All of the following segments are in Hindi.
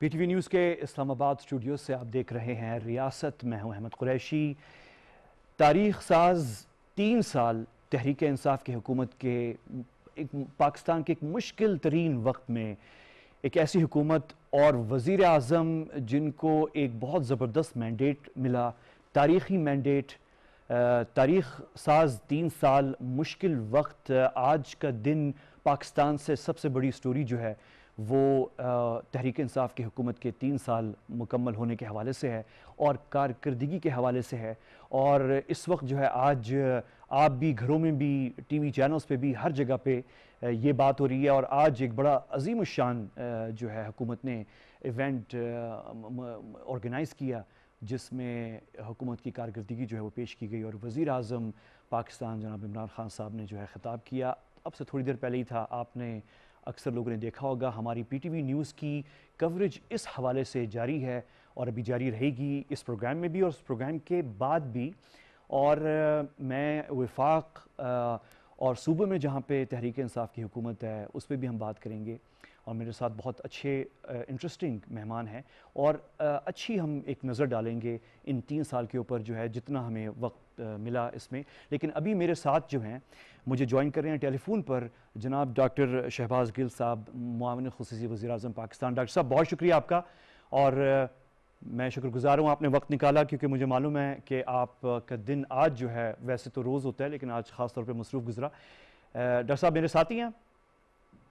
पीटीवी न्यूज़ के इस्लामाबाद स्टूडियो से आप देख रहे हैं रियासत। मैं हूं अहमद कुरैशी। तारीख साज 3 साल तहरीक इंसाफ की हुकूमत के पाकिस्तान के एक मुश्किल तरीन वक्त में एक ऐसी हुकूमत और वज़ीर आज़म जिनको एक बहुत ज़बरदस्त मैंडेट मिला, तारीख़ी मैंडेट, तारीख साज 3 साल मुश्किल वक्त। आज का दिन पाकिस्तान से सबसे बड़ी स्टोरी जो है वो तहरीक इंसाफ की हुकूमत के 3 साल मुकम्मल होने के हवाले से है और कारकर्दगी के हवाले से है। और इस वक्त जो है आज आप भी घरों में भी, टीवी चैनल्स पे भी, हर जगह पे ये बात हो रही है। और आज एक बड़ा अजीम शान जो है हुकूमत ने इवेंट ऑर्गेनाइज़ किया जिसमें हुकूमत की कारकर्दगी जो है वो पेश की गई और वज़ीर आज़म पाकिस्तान जनाब इमरान खान साहब ने जो है ख़िताब किया। अब से थोड़ी देर पहले ही था, आपने अक्सर लोगों ने देखा होगा। हमारी पीटीवी न्यूज़ की कवरेज इस हवाले से जारी है और अभी जारी रहेगी, इस प्रोग्राम में भी और उस प्रोग्राम के बाद भी। और मैं वफाक और सूबे में जहाँ पे तहरीक इंसाफ की हुकूमत है उस पर भी हम बात करेंगे। और मेरे साथ बहुत अच्छे इंटरेस्टिंग मेहमान हैं और अच्छी हम एक नज़र डालेंगे इन 3 साल के ऊपर जो है, जितना हमें वक्त मिला इसमें। लेकिन अभी मेरे साथ जो हैं, मुझे ज्वाइन कर रहे हैं टेलीफोन पर जनाब डॉक्टर शहबाज गिल साहब, मुआविन खुसूसी वज़ीर आज़म पाकिस्तान। डॉक्टर साहब, बहुत शुक्रिया आपका और मैं शुक्रगुजार हूँ आपने वक्त निकाला, क्योंकि मुझे मालूम है कि आपका दिन आज जो है, वैसे तो रोज़ होता है लेकिन आज ख़ास तौर पे मसरूफ़ गुजरा। डॉक्टर साहब मेरे साथ ही हैं?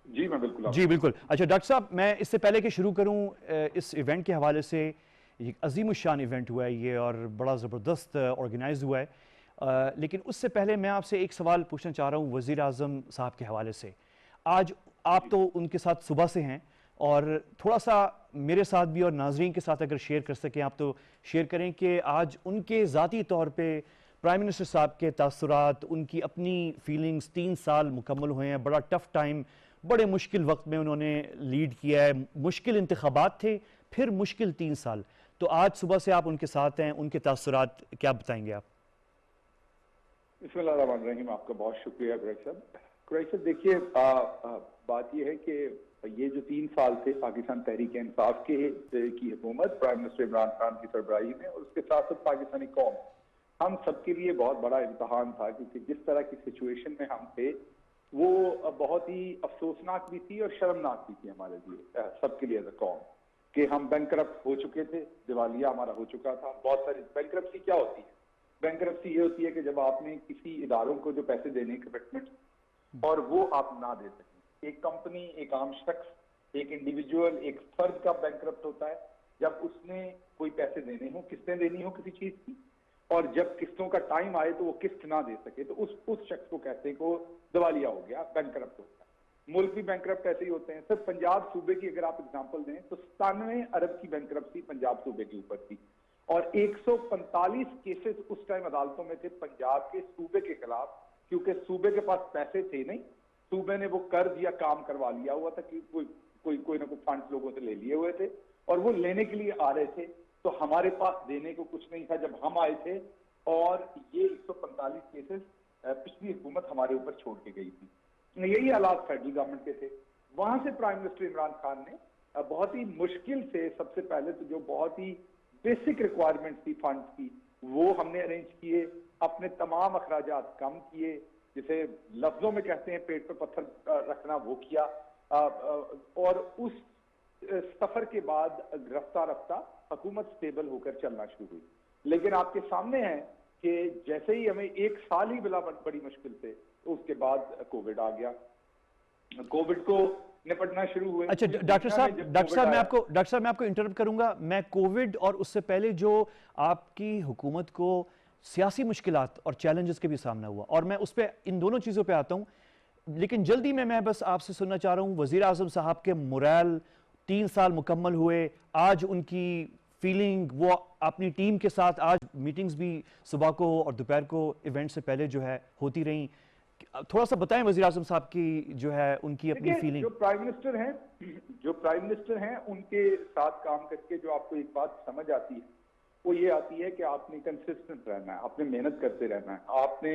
जी मैं बिल्कुल। जी बिल्कुल। अच्छा डॉक्टर साहब, मैं इससे पहले कि शुरू करूँ इस इवेंट के हवाले से, एक अजीम शान इवेंट हुआ है ये और बड़ा ज़बरदस्त ऑर्गेनाइज हुआ है। लेकिन उससे पहले मैं आपसे एक सवाल पूछना चाह रहा हूँ वज़ीर आज़म साहब के हवाले से। आज आप तो उनके साथ सुबह से हैं और थोड़ा सा मेरे साथ भी और नाजरीन के साथ अगर शेयर कर सकें आप तो शेयर करें कि आज उनके ज़ाती तौर पे प्राइम मिनिस्टर साहब के तासुरात, उनकी अपनी फीलिंग्स। 3 साल मुकम्मल हुए हैं, बड़ा टफ टाइम, बड़े मुश्किल वक्त में उन्होंने लीड किया है। मुश्किल इंतखाबात थे, फिर मुश्किल 3 साल। तो आज सुबह से आप उनके साथ हैं, उनके तासुरात क्या बताएंगे आप? बिस्मिल्लाहिर्रहमानिर्रहीम। आपका बहुत शुक्रिया कुरैश साहब। कुरैश साहब देखिए, बात यह है कि ये जो 3 साल थे पाकिस्तान तहरीक इंसाफ की हुकूमत, प्राइम मिनिस्टर इमरान खान की सरबराही में, और उसके साथ साथ पाकिस्तानी कौम, हम सबके लिए बहुत बड़ा इम्तहान था। क्योंकि जिस तरह की सिचुएशन में हम थे वो बहुत ही अफसोसनाक भी थी और शर्मनाक भी थी हमारे लिए, सबके लिए एज अ कौम, कि हम बैंकरप्ट हो चुके थे, दिवालिया हमारा हो चुका था। बहुत सारी बैंकरप्सी क्या होती है? बैंकरप्सी ये होती है कि जब आपने किसी इदारों को जो पैसे देने के कमिटमेंट और वो आप ना दे सकें। एक कंपनी, एक आम शख्स, एक इंडिविजुअल, एक फर्द का बैंकरप्ट होता है जब उसने कोई पैसे देने हो, किस्तें देनी हो किसी चीज की, और जब किस्तों का टाइम आए तो वो किस्त ना दे सके, तो उस शख्स को कहते हैं कि वो दिवालिया हो गया, बैंकरप्ट हो गया। मुल्क भी बैंकरप्ट ऐसे ही होते हैं। सिर्फ पंजाब सूबे की अगर आप एग्जांपल दें तो 97 अरब की बैंकरप्सी पंजाब सूबे के ऊपर थी और 145 केसेस उस टाइम अदालतों में थे पंजाब के सूबे के खिलाफ, क्योंकि सूबे के पास पैसे थे नहीं। सूबे ने वो कर्ज या काम करवा लिया हुआ था कि कोई ना कोई फंड लोगों से ले लिए हुए थे और वो लेने के लिए आ रहे थे, तो हमारे पास देने को कुछ नहीं था जब हम आए थे। और ये 145 केसेस पिछली हुकूमत हमारे ऊपर छोड़ के गई थी। यही हालात फेडरल गवर्नमेंट के थे। वहां से प्राइम मिनिस्टर इमरान खान ने बहुत ही मुश्किल से, सबसे पहले तो जो बहुत ही बेसिक रिक्वायरमेंट थी फंड्स की, वो हमने अरेंज किए। अपने तमाम अखराजात कम किए, जिसे लफ्जों में कहते हैं पेट पे पत्थर रखना, वो किया। और उस सफर के बाद रफ्ता रफ्ता हुकूमत स्टेबल होकर चलना शुरू हुई। लेकिन आपके सामने है कि जैसे ही हमें 1 साल ही मिला बड़ी मुश्किल से, तो उसके बाद कोविड आ गया। कोविड को निपटना शुरू हुए। अच्छा डॉक्टर साहब मैं आपको इंटरप्ट करूंगा। मैं कोविड और उससे पहले जो आपकी हुकूमत को सियासी मुश्किलात और चैलेंजेस के भी सामना हुआ, और मैं उस पर, इन दोनों चीज़ों पे आता हूँ, लेकिन जल्दी में मैं बस आपसे सुनना चाह रहा हूँ वज़ीर आज़म साहब के मोरल। 3 साल मुकम्मल हुए, आज उनकी फीलिंग, वो अपनी टीम के साथ, आज मीटिंग्स भी सुबह को और दोपहर को इवेंट से पहले जो है होती रही। थोड़ा सा बताएं वज़ीर आज़म साहब की जो है उनकी अपनी फीलिंग। जो प्राइम मिनिस्टर हैं उनके साथ काम करके जो आपको एक बात समझ आती है वो ये आती है कि आपने कंसिस्टेंट रहना है, आपने मेहनत करते रहना है, आपने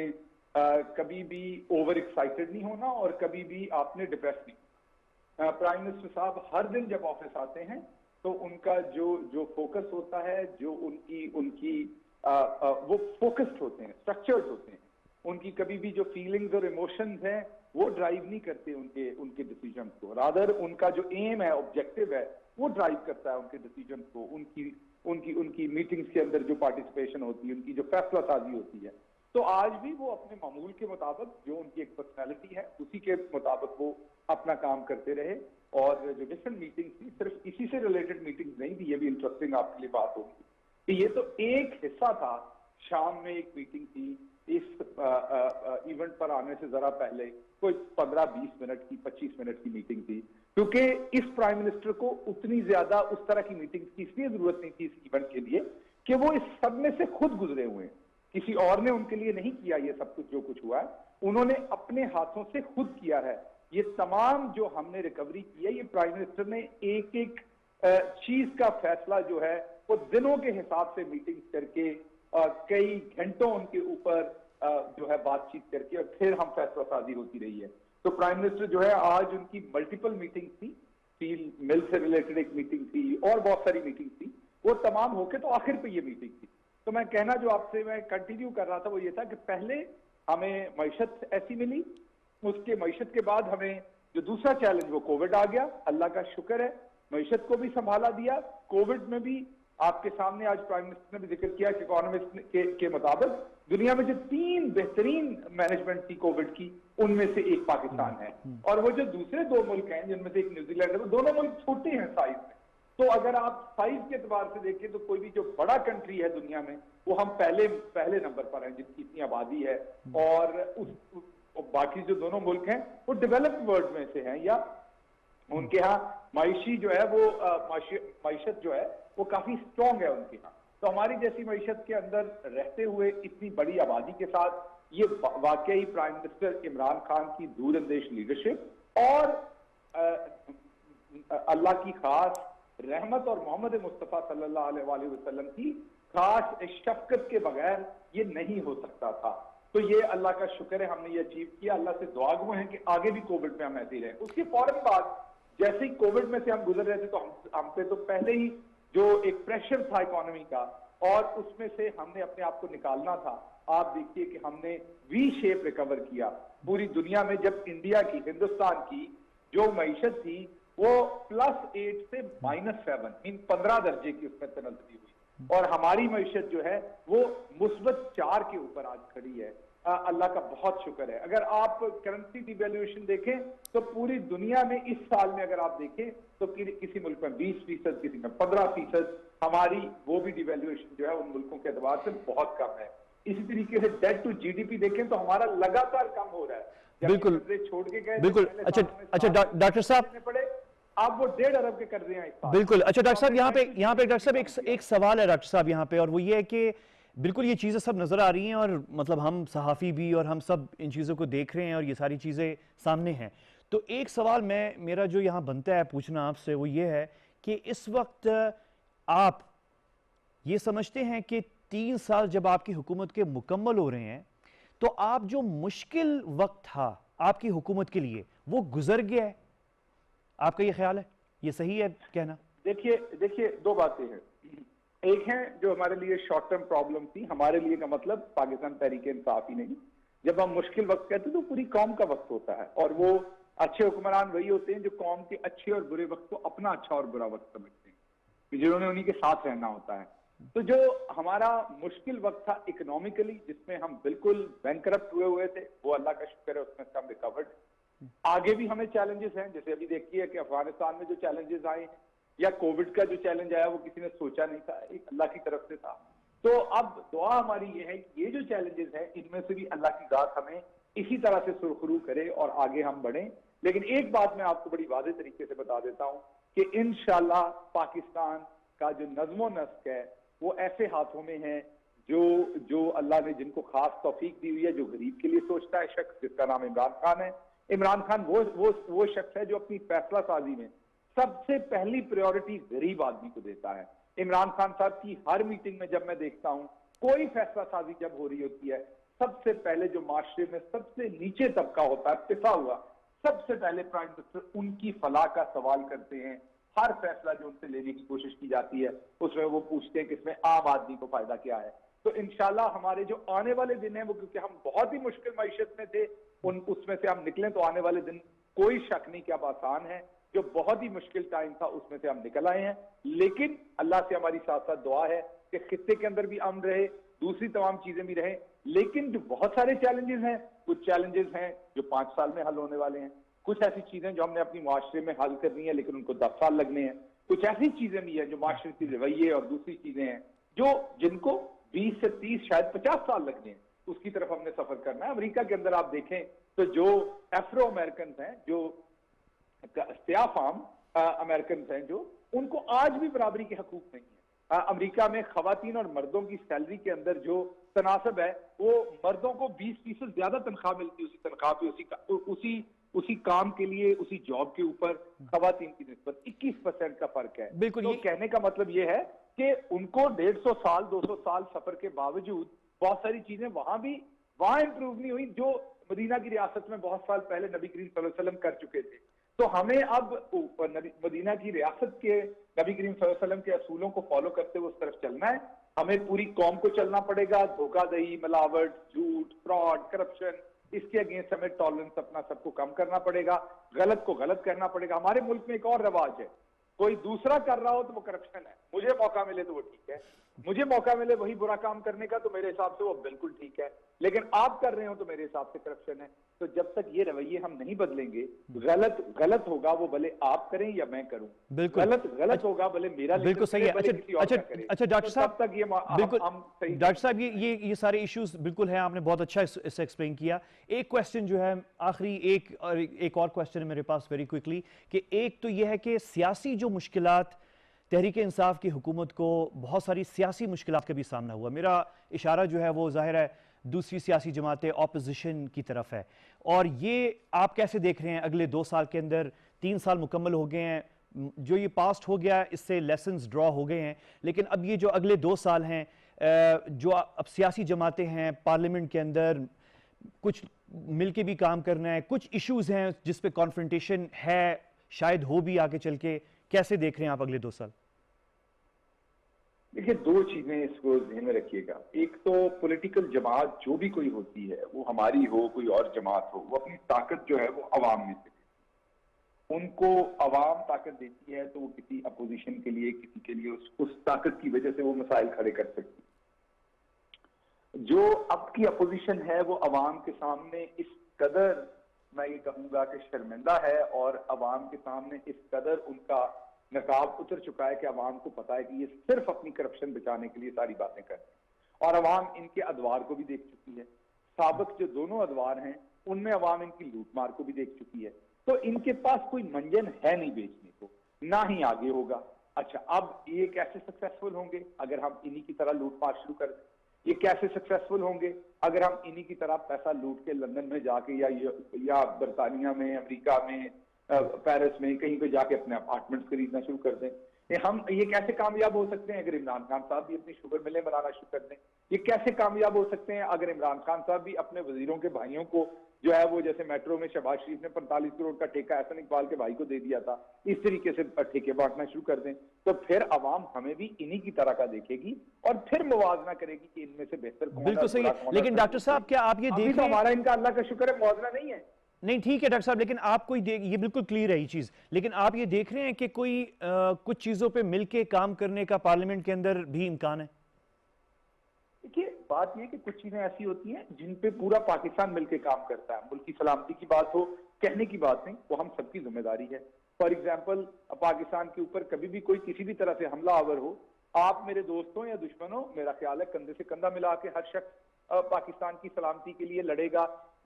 कभी भी ओवर एक्साइटेड नहीं होना और कभी भी आपने डिप्रेस नहीं होना। प्राइम मिनिस्टर साहब हर दिन जब ऑफिस आते हैं तो उनका जो फोकस होता है, जो उनकी उनकी वो फोकस्ड होते हैं, स्ट्रक्चर्ड होते हैं। उनकी कभी भी जो फीलिंग्स और इमोशंस हैं वो ड्राइव नहीं करते उनके डिसीजन को, रादर उनका जो एम है, ऑब्जेक्टिव है, वो ड्राइव करता है उनके डिसीजन को। उनकी उनकी उनकी मीटिंग्स के अंदर जो पार्टिसिपेशन होती है, उनकी जो फैसला साजी होती है, तो आज भी वो अपने मामूल के मुताबिक, जो उनकी एक पर्सनैलिटी है, उसी के मुताबिक वो अपना काम करते रहे। और जो डिफरेंट मीटिंग्स थी, सिर्फ इसी से रिलेटेड मीटिंग्स नहीं थी, ये भी इंटरेस्टिंग आपके लिए बात होगी कि ये तो एक हिस्सा था। शाम में एक मीटिंग थी, इस इवेंट पर आने से जरा पहले कोई 15-20 मिनट की, 25 मिनट की मीटिंग थी, क्योंकि इस प्राइम मिनिस्टर को उतनी ज्यादा उस तरह की मीटिंग की इसलिए जरूरत नहीं थी इस इवेंट के लिए कि वो इस सब में से खुद गुजरे हुए हैं। किसी और ने उनके लिए नहीं किया ये सब कुछ, जो कुछ हुआ है उन्होंने अपने हाथों से खुद किया है। ये तमाम जो हमने रिकवरी की है, ये प्राइम मिनिस्टर ने एक एक चीज का फैसला जो है वो दिनों के हिसाब से मीटिंग करके, कई घंटों उनके ऊपर जो है बातचीत करके, और फिर हम फैसला साजी होती रही है। तो प्राइम मिनिस्टर जो है, आज उनकी मल्टीपल मीटिंग थी, स्टील मिल से रिलेटेड एक मीटिंग थी और बहुत सारी मीटिंग थी, वो तमाम होके तो आखिर पे ये मीटिंग थी। तो मैं कहना जो आपसे मैं कंटिन्यू कर रहा था वो ये था कि पहले हमें मईशत ऐसी मिली, उसके मईशत के बाद हमें जो दूसरा चैलेंज वो कोविड आ गया। अल्लाह का शुक्र है मईशत को भी संभाला दिया। कोविड में भी आपके सामने आज प्राइम मिनिस्टर ने भी जिक्र किया कि इकोनॉमिस्ट के मुताबिक दुनिया में जो 3 बेहतरीन मैनेजमेंट थी कोविड की, उनमें से एक पाकिस्तान है। और वो जो दूसरे 2 मुल्क हैं, जिनमें से एक न्यूजीलैंड है, वो दोनों मुल्क छोटे हैं साइज में। तो अगर आप साइज के एतबार से देखें तो कोई भी जो बड़ा कंट्री है दुनिया में, वो हम पहले नंबर पर हैं, जिनकी इतनी आबादी है। और बाकी जो दोनों मुल्क हैं वो डेवलप्ड वर्ल्ड में से हैं, या उनके यहाँ मायशी जो है वो मायशत जो है वो काफी स्ट्रॉन्ग है उनके यहाँ। तो हमारी जैसी मईशत के अंदर रहते हुए इतनी बड़ी आबादी के साथ ये वाकई प्राइम मिनिस्टर इमरान खान की दूरंदेश लीडरशिप और अल्लाह की खास रहमत और मोहम्मद मुस्तफ़ा सल्लल्लाहु अलैहि वसल्लम की खास शफकत के बगैर ये नहीं हो सकता था। तो ये अल्लाह का शुक्र है, हमने ये अचीव किया। अल्लाह से दुआ गो है कि आगे भी कोविड में हम ऐसे ही रहें। उसके फौरन बाद जैसे ही कोविड में से हम गुजर रहे थे, तो हम पे तो पहले ही जो एक प्रेशर था इकोनॉमी का, और उसमें से हमने अपने आप को निकालना था। आप देखिए कि हमने वी शेप रिकवर किया पूरी दुनिया में। जब इंडिया की, हिंदुस्तान की जो मईशत थी वो +8 से -7 मीन 15 दर्जे की उसमें तनज़्ज़ुल हुई, और हमारी मईशत जो है वो +4 के ऊपर आज खड़ी है। अल्लाह का बहुत शुक्र है। अगर आप करेंसी डिवैल्यूएशन देखें तो पूरी दुनिया में इस साल में अगर आप देखें तो किसी मुल्क में 20%, किसी में 15%, हमारी वो भी डिवैल्यूएशन जो है उन मुल्कों के एतबार से बहुत कम है। इसी तरीके से डेट टू जीडीपी देखें तो हमारा लगातार कम हो रहा है। बिल्कुल छोड़ के गए बिल्कुल। अच्छा डॉक्टर साहब, पड़े, आप वो 1.5 अरब के कर रहे हैं। बिल्कुल। अच्छा डॉक्टर साहब, यहाँ पे डॉक्टर साहब एक सवाल है डॉक्टर साहब यहाँ पे, और वो ये है कि बिल्कुल ये चीज़ें सब नज़र आ रही हैं, और मतलब हम सहाफ़ी भी और हम सब इन चीज़ों को देख रहे हैं, और ये सारी चीज़ें सामने हैं। तो एक सवाल मेरा जो यहाँ बनता है पूछना आपसे, वो ये है कि इस वक्त आप ये समझते हैं कि 3 साल जब आपकी हुकूमत के मुकम्मल हो रहे हैं, तो आप जो मुश्किल वक्त था आपकी हुकूमत के लिए वो गुजर गया है? आपका ये ख्याल है, ये सही है कहना? देखिए 2 बातें हैं। एक है जो हमारे लिए शॉर्ट टर्म प्रॉब्लम थी, हमारे लिए का मतलब पाकिस्तान तहरीक इंसाफ ही नहीं। जब हम मुश्किल वक्त कहते हैं तो पूरी कौम का वक्त होता है, और वो अच्छे हुक्मरान वही होते हैं जो कौम के अच्छे और बुरे वक्त को अपना अच्छा और बुरा वक्त समझते हैं, जिन्होंने उन्हीं के साथ रहना होता है। तो जो हमारा मुश्किल वक्त था इकोनॉमिकली, जिसमें हम बिल्कुल बैंकरप्ट हुए थे, वो अल्लाह का शुक्र है उसमें से हम रिकवर्ड। आगे भी हमें चैलेंजेस हैं, जैसे अभी देखिए कि अफगानिस्तान में जो चैलेंजेस आए, या कोविड का जो चैलेंज आया, वो किसी ने सोचा नहीं था, एक अल्लाह की तरफ से था। तो अब दुआ हमारी ये है कि ये जो चैलेंजेस हैं, इनमें से भी अल्लाह की ज़ात हमें इसी तरह से सुरखरू करे और आगे हम बढ़ें। लेकिन एक बात मैं आपको बड़ी वाज़ेह तरीके से बता देता हूं कि इंशाअल्लाह पाकिस्तान का जो नज़्मो नस्क है वो ऐसे हाथों में है जो अल्लाह ने जिनको खास तौफीक दी हुई है, जो गरीब के लिए सोचता है शख्स, जिसका नाम इमरान खान है। इमरान खान वो शख्स है जो अपनी फैसला साजी में सबसे पहली प्रायोरिटी गरीब आदमी को देता है। इमरान खान साहब की हर मीटिंग में जब मैं देखता हूं, कोई फैसला साजी जब हो रही होती है, सबसे पहले जो माशरे में सबसे नीचे तबका होता है, पिसा हुआ, सबसे पहले प्राइम मिनिस्टर उनकी फलाह का सवाल करते हैं, हर फैसला जो उनसे लेने की कोशिश की जाती है उसमें वो पूछते हैं कि इसमें आम आदमी को फायदा क्या है। तो इंशाल्लाह हमारे जो आने वाले दिन है वो, क्योंकि हम बहुत ही मुश्किल मईशत में थे, उसमें से हम निकलें तो आने वाले दिन कोई शक नहीं कि अब आसान है। जो बहुत ही मुश्किल टाइम था उसमें से हम निकल आए हैं, लेकिन अल्लाह से हमारी साथ साथ दुआ है कि खित्ते के अंदर भी अमन रहे, दूसरी तमाम चीजें भी रहें। लेकिन जो बहुत सारे चैलेंजेस हैं, कुछ चैलेंजेस हैं जो 5 साल में हल होने वाले हैं, कुछ ऐसी चीजें जो हमने अपनी मुआशरे में हल करनी है लेकिन उनको 10 साल लगने हैं, कुछ ऐसी चीजें भी हैं जो माशरती रवैये और दूसरी चीजें हैं जो जिनको 20 से 30 शायद 50 साल लगने हैं, उसकी तरफ हमने सफर करना है। अमेरिका के अंदर आप देखें तो जो एफ्रो अमेरिकन हैं, जो स्याफाम अमेरिकन हैं, जो उनको आज भी बराबरी के हकूक नहीं है। अमेरिका में खवातीन और मर्दों की सैलरी के अंदर जो तनासब है वो मर्दों को 20% ज्यादा तनख्वाह मिलती है, उसी तनख्वाह पे उसी काम के लिए, उसी जॉब के ऊपर खवातीन की निस्बत 21% का फर्क है। बिल्कुल, तो कहने का मतलब ये है कि उनको 150 साल 200 साल सफर के बावजूद बहुत सारी चीजें वहां इंप्रूव नहीं हुई जो मदीना की रियासत में बहुत साल पहले नबी करीम सल्लल्लाहु अलैहि वसल्लम कर चुके थे। तो हमें अब मदीना की रियासत के नबी करीम सल्लल्लाहु अलैहि वसल्लम के असूलों को फॉलो करते हुए उस तरफ चलना है। हमें पूरी कौम को चलना पड़ेगा। धोखाधड़ी, मिलावट, झूठ, फ्रॉड, करप्शन, इसके अगेंस्ट हमें टॉलरेंस अपना सबको कम करना पड़ेगा, गलत को गलत करना पड़ेगा। हमारे मुल्क में एक और रिवाज है, कोई दूसरा कर रहा हो तो वो करप्शन है, मुझे मौका मिले तो वो ठीक है, मुझे मौका मिले वही बुरा काम करने का तो मेरे हिसाब से वो बिल्कुल ठीक है, लेकिन आप कर रहे हो तो मेरे हिसाब से करप्शन है। तो जब तक ये रवैये हम नहीं बदलेंगे, गलत होगा वो भले आप करें या मैं करूं, बिल्कुल गलत होगा भले मेरा बिल्कुल सही है। अच्छा डॉक्टर साहब, तब तक ये बिल्कुल हम सही। डॉक्टर साहब, ये सारे इश्यूज बिल्कुल हैं, आपने बहुत अच्छा इसे एक्सप्लेन किया। एक क्वेश्चन जो है आखिरी, एक और क्वेश्चन है मेरे पास वेरी क्विकली, कि एक तो ये है कि सियासी जो मुश्किलात तहरीक इंसाफ की हुकूमत को, बहुत सारी सियासी मुश्किलात का भी सामना हुआ। मेरा इशारा जो है वो जाहिर है दूसरी सियासी जमातें ऑपोजिशन की तरफ है, और ये आप कैसे देख रहे हैं अगले 2 साल के अंदर? 3 साल मुकम्मल हो गए हैं, जो ये पास्ट हो गया इससे लेसन्स ड्रॉ हो गए हैं, लेकिन अब ये जो अगले 2 साल हैं, जो अब सियासी जमातें हैं पार्लियामेंट के अंदर, कुछ मिलके भी काम करना है, कुछ इश्यूज हैं जिस पे कॉन्फ्रंटेशन है, शायद हो भी आगे चल के, कैसे देख रहे हैं आप अगले 2 साल? देखिए, 2 चीजें इसको ध्यान में रखिएगा। एक तो पॉलिटिकल जमात जो भी कोई होती है, वो हमारी हो कोई और जमात हो, वो अपनी ताकत जो है वो अवाम में से, उनको अवाम ताकत देती है तो वो किसी अपोजिशन के लिए, किसी के लिए उस ताकत की वजह से वो मसाइल खड़े कर सकती है। जो अब की अपोजिशन है वो अवाम के सामने इस कदर, मैं ये कहूंगा कि शर्मिंदा है, और अवाम के सामने इस कदर उनका नकाब उतर चुका है कि अवाम को पता है कि ये सिर्फ अपनी करप्शन बचाने के लिए सारी बातें कर रहे हैं, और अवाम इनके अदवार को भी देख चुकी है। साबिक जो दोनों अदवार हैं उनमें अवाम इनकी लूटमार को भी देख चुकी है। तो इनके पास कोई मंजन है नहीं बेचने को, ना ही आगे होगा। अच्छा, अब ये कैसे सक्सेसफुल होंगे अगर हम इन्हीं की तरह लूटमार शुरू कर दें? ये कैसे सक्सेसफुल होंगे अगर हम इन्हीं की तरह पैसा लूट के लंदन में जाके या बरतानिया में, अमेरिका में, पेरिस में कहीं पे जाके अपने अपार्टमेंट्स खरीदना शुरू कर दें? हम ये कैसे कामयाब हो सकते हैं अगर इमरान खान साहब भी अपनी शुगर मिलें बनाना शुरू कर दें? ये कैसे कामयाब हो सकते हैं अगर इमरान खान साहब भी अपने वजीरों के भाइयों को जो है वो, जैसे मेट्रो में शहबाज शरीफ ने 45 करोड़ का ठेका एहसन इकबाल के भाई को दे दिया था, इस तरीके से ठेके बांटना शुरू कर दें, तो फिर अवाम हमें भी इन्हीं की तरह का देखेगी और फिर मुवाजना करेगी कि इनमें से बेहतर कौन है। बिल्कुल सही है, लेकिन डॉक्टर साहब क्या आप ये देख, हमारा इनका अल्लाह का शुक्र है मुवाजना नहीं है। नहीं ठीक है डॉक्टर साहब, लेकिन आप ये बिल्कुल क्लियर है ये चीज, लेकिन आप ये देख रहे हैं कि कोई कुछ चीजों पे मिलके काम करने का पार्लियामेंट के अंदर भी इम्कान है? देखिए, बात यह कि कुछ चीजें ऐसी होती हैं जिन पे पूरा पाकिस्तान मिलकर काम करता है। मुल्क की सलामती की बात हो, कहने की बात नहीं, वो हम सबकी जिम्मेदारी है। फॉर एग्जाम्पल, पाकिस्तान के ऊपर कभी भी कोई किसी भी तरह से हमला आवर हो, आप मेरे दोस्तों या दुश्मनों, मेरा ख्याल है कंधे से कंधा मिला के हर शख्स पाकिस्तान की सलामती के लिए लड़ेगा।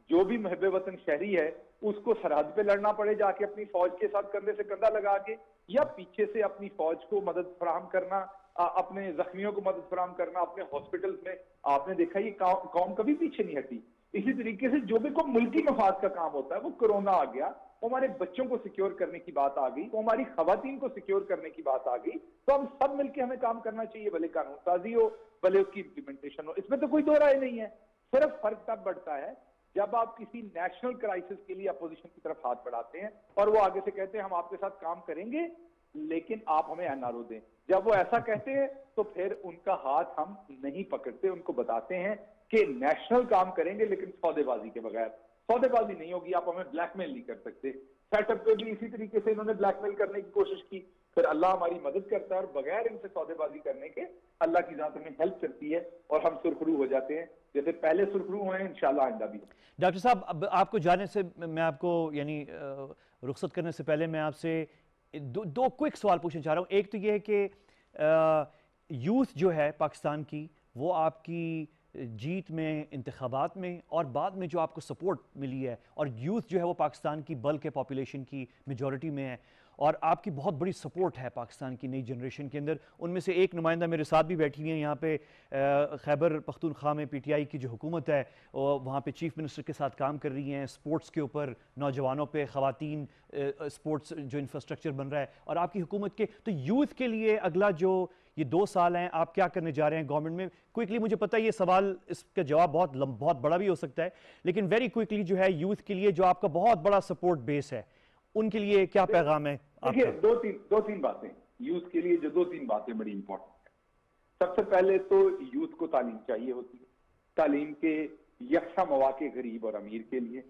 जो भी महबे वतन शहरी है उसको सरहद पे लड़ना पड़े जाके अपनी फौज के साथ कंधे से कंधा लगा के, या पीछे से अपनी फौज को मदद फराहम करना, अपने जख्मियों को मदद फराहम करना अपने हॉस्पिटल्स में। आपने देखा ये कौम कभी पीछे नहीं हटी। इसी तरीके से जो भी कोई मुल्की मफाद का काम होता है, वो कोरोना आ गया, वो हमारे बच्चों को सिक्योर करने की बात आ गई, वो हमारी खवातीन को सिक्योर करने की बात आ गई, तो हम सब मिलकर हमें काम करना चाहिए, भले कानून साजी हो, भले उसकी इम्प्लीमेंटेशन हो, इसमें तो कोई दो राय नहीं है। सिर्फ फर्क तब बढ़ता है जब आप किसी नेशनल क्राइसिस के लिए अपोजिशन की तरफ हाथ बढ़ाते हैं और वो आगे से कहते हैं हम आपके साथ काम करेंगे, लेकिन आप हमें एनआरओ दें। जब वो ऐसा कहते हैं तो फिर उनका हाथ हम नहीं पकड़ते, उनको बताते हैं कि नेशनल काम करेंगे लेकिन सौदेबाजी के बगैर। सौदेबाजी नहीं होगी, आप हमें ब्लैकमेल नहीं कर सकते। सेटअप पे भी इसी तरीके से इन्होंने ब्लैकमेल करने की कोशिश की, फिर अल्लाह हमारी मदद करता है और बगैर इनसे सौदेबाजी करने के अल्लाह की जात में हेल्प करती है और हम सुरखरू हो जाते हैं, जैसे पहले सुरखरू हुए हैं, इंशाल्लाह आइंदा भी। डॉक्टर साहब, अब आपको जाने से मैं आपको यानी रुखसत करने से पहले मैं आपसे दो क्विक सवाल पूछना चाह रहा हूँ। एक तो ये है कि यूथ जो है पाकिस्तान की, वो आपकी जीत में, इंतखाबात में और बाद में जो आपको सपोर्ट मिली है, और यूथ जो है वो पाकिस्तान की बल्क है, पॉपुलेशन की मेजॉरिटी में है, और आपकी बहुत बड़ी सपोर्ट है पाकिस्तान की नई जनरेशन के अंदर। उनमें से एक नुमाइंदा मेरे साथ भी बैठी हुई है यहाँ पे, खैबर पख्तूनख्वा में पीटीआई की जो हुकूमत है वहाँ पे चीफ मिनिस्टर के साथ काम कर रही हैं, स्पोर्ट्स के ऊपर, नौजवानों पे, ख़वातीन, स्पोर्ट्स जो इंफ्रास्ट्रक्चर बन रहा है, और आपकी हुकूमत के तो यूथ के लिए अगला जो ये 2 साल हैं आप क्या करने जा रहे हैं गवर्नमेंट में? क्विकली, मुझे पता है ये सवाल, इसका जवाब बहुत बड़ा भी हो सकता है, लेकिन वेरी क्विकली जो है यूथ के लिए जो आपका बहुत बड़ा सपोर्ट बेस है, उनके लिए क्या पैगाम है देखिए, आपका? दो तीन बातें यूथ के लिए, जो 2-3 बातें बड़ी इंपॉर्टेंट है। सबसे पहले तो यूथ को तालीम चाहिए होती है, तालीम के यकसा मौके गरीब और अमीर के लिए।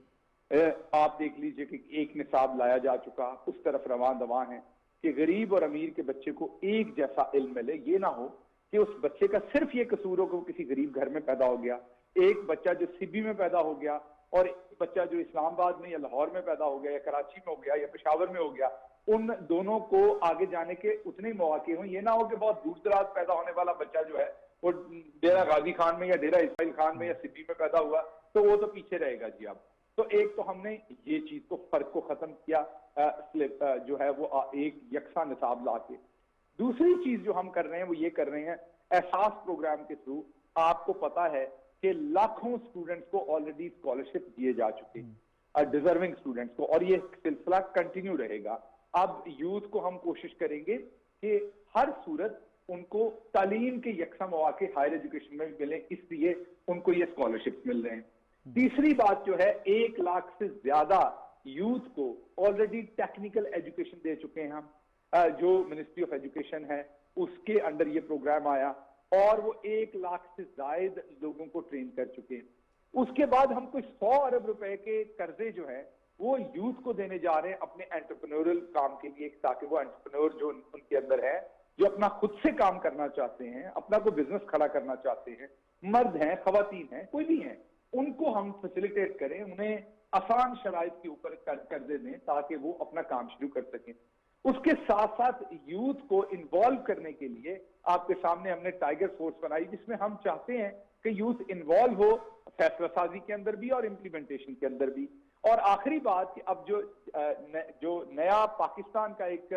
आप देख लीजिए कि एक निसाब लाया जा चुका, उस तरफ रवां दवा है कि गरीब और अमीर के बच्चे को एक जैसा इल्म मिले। ये ना हो कि उस बच्चे का सिर्फ ये कसूर हो कि वो किसी गरीब घर में पैदा हो गया, एक बच्चा जो सिबी में पैदा हो गया और एक बच्चा जो इस्लामाबाद में या लाहौर में पैदा हो गया या कराची में हो गया या पेशावर में हो गया, उन दोनों को आगे जाने के उतने ही मौके हों। ये ना हो कि बहुत दूर दराज पैदा होने वाला बच्चा जो है वो डेरा गाजी खान में या डेरा इस्माइल खान में या सिबी में पैदा हुआ तो वो तो पीछे रहेगा जी। आप तो एक तो हमने ये चीज को, फर्क को खत्म किया, जो है वो एक यकसा निसाब ला के। दूसरी चीज जो हम कर रहे हैं वो ये कर रहे हैं, एहसास प्रोग्राम के थ्रू आपको पता है कि लाखों स्टूडेंट्स को ऑलरेडी स्कॉलरशिप दिए जा चुके हैं, डिजर्विंग स्टूडेंट्स को, और ये सिलसिला कंटिन्यू रहेगा। अब यूथ को हम कोशिश करेंगे कि हर सूरत उनको तालीम के यकसा मौके हायर एजुकेशन में मिले, इसलिए उनको ये स्कॉलरशिप मिल रहे हैं। तीसरी बात जो है, 1 लाख से ज्यादा यूथ को ऑलरेडी टेक्निकल एजुकेशन दे चुके हैं हम। जो मिनिस्ट्री ऑफ एजुकेशन है उसके अंडर ये प्रोग्राम आया और वो 1 लाख से ज्यादा लोगों को ट्रेन कर चुके हैं। उसके बाद हम कुछ 100 अरब रुपए के कर्जे जो है वो यूथ को देने जा रहे हैं अपने एंटरप्रेन्योरल काम के लिए, ताकि वो एंटरप्रेन्योर जो उनके अंदर है, जो अपना खुद से काम करना चाहते हैं, अपना कोई बिजनेस खड़ा करना चाहते हैं, मर्द हैं, खवातीन हैं, कोई भी हैं, उनको हम फैसिलिटेट करें, उन्हें आसान शराइत के ऊपर कर्जे दें ताकि वो अपना काम शुरू कर सकें। उसके साथ साथ यूथ को इन्वॉल्व करने के लिए आपके सामने हमने टाइगर फोर्स बनाई, जिसमें हम चाहते हैं कि यूथ इन्वॉल्व हो फैसला साजी के अंदर भी और इम्प्लीमेंटेशन के अंदर भी। और आखिरी बात कि अब जो नया पाकिस्तान का एक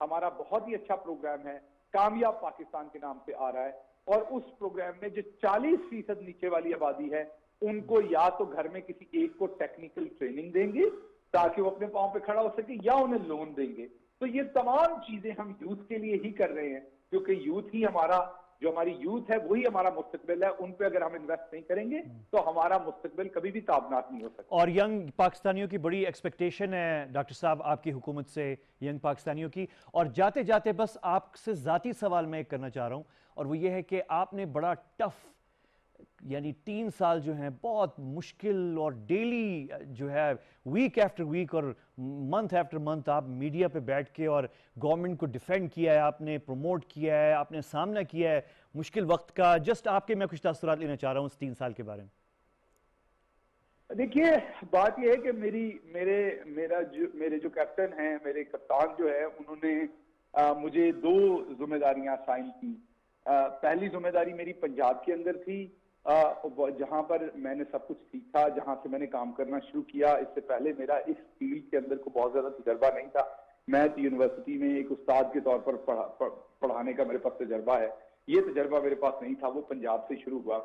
हमारा बहुत ही अच्छा प्रोग्राम है, कामयाब पाकिस्तान के नाम से आ रहा है, और उस प्रोग्राम में जो 40% नीचे वाली आबादी है उनको या तो घर में किसी एक को टेक्निकल ट्रेनिंग देंगे ताकि वो अपने पांव पे खड़ा हो सके, या उन्हें लोन देंगे। तो ये तमाम चीजें हम यूथ के लिए ही कर रहे हैं, क्योंकि यूथ ही हमारा, जो हमारी यूथ है वही हमारा मुस्तकबिल है। उन पे अगर हम इन्वेस्ट नहीं करेंगे तो हमारा मुस्तकबिल कभी भी ताबनाक नहीं हो सकता। और यंग पाकिस्तानियों की बड़ी एक्सपेक्टेशन है डॉक्टर साहब आपकी हुकूमत से, यंग पाकिस्तानियों की। और जाते जाते बस आपसे ज़ाती सवाल मैं करना चाह रहा हूँ, और वो ये है कि आपने बड़ा टफ, यानी 3 साल जो हैं बहुत मुश्किल, और डेली जो है वीक आफ्टर वीक और मंथ आफ्टर मंथ आप मीडिया पे बैठ के और गवर्नमेंट को डिफेंड किया है, आपने प्रमोट किया है, आपने सामना किया है मुश्किल वक्त का। जस्ट आपके मैं कुछ तासुरात लेना चाह रहा हूँ इस 3 साल के बारे में। देखिए, बात यह है कि मेरे जो कैप्टन हैं, मेरे कप्तान जो है, उन्होंने मुझे 2 जिम्मेदारियां साइन की। पहली जिम्मेदारी मेरी पंजाब के अंदर थी, जहां पर मैंने सब कुछ सीखा, जहां से मैंने काम करना शुरू किया। इससे पहले मेरा इस फील्ड के अंदर को बहुत ज्यादा तजर्बा नहीं था। मैं यूनिवर्सिटी में एक उस्ताद के तौर पर पढ़ाने का मेरे पास तजर्बा है, ये तजर्बा मेरे पास नहीं था, वो पंजाब से शुरू हुआ।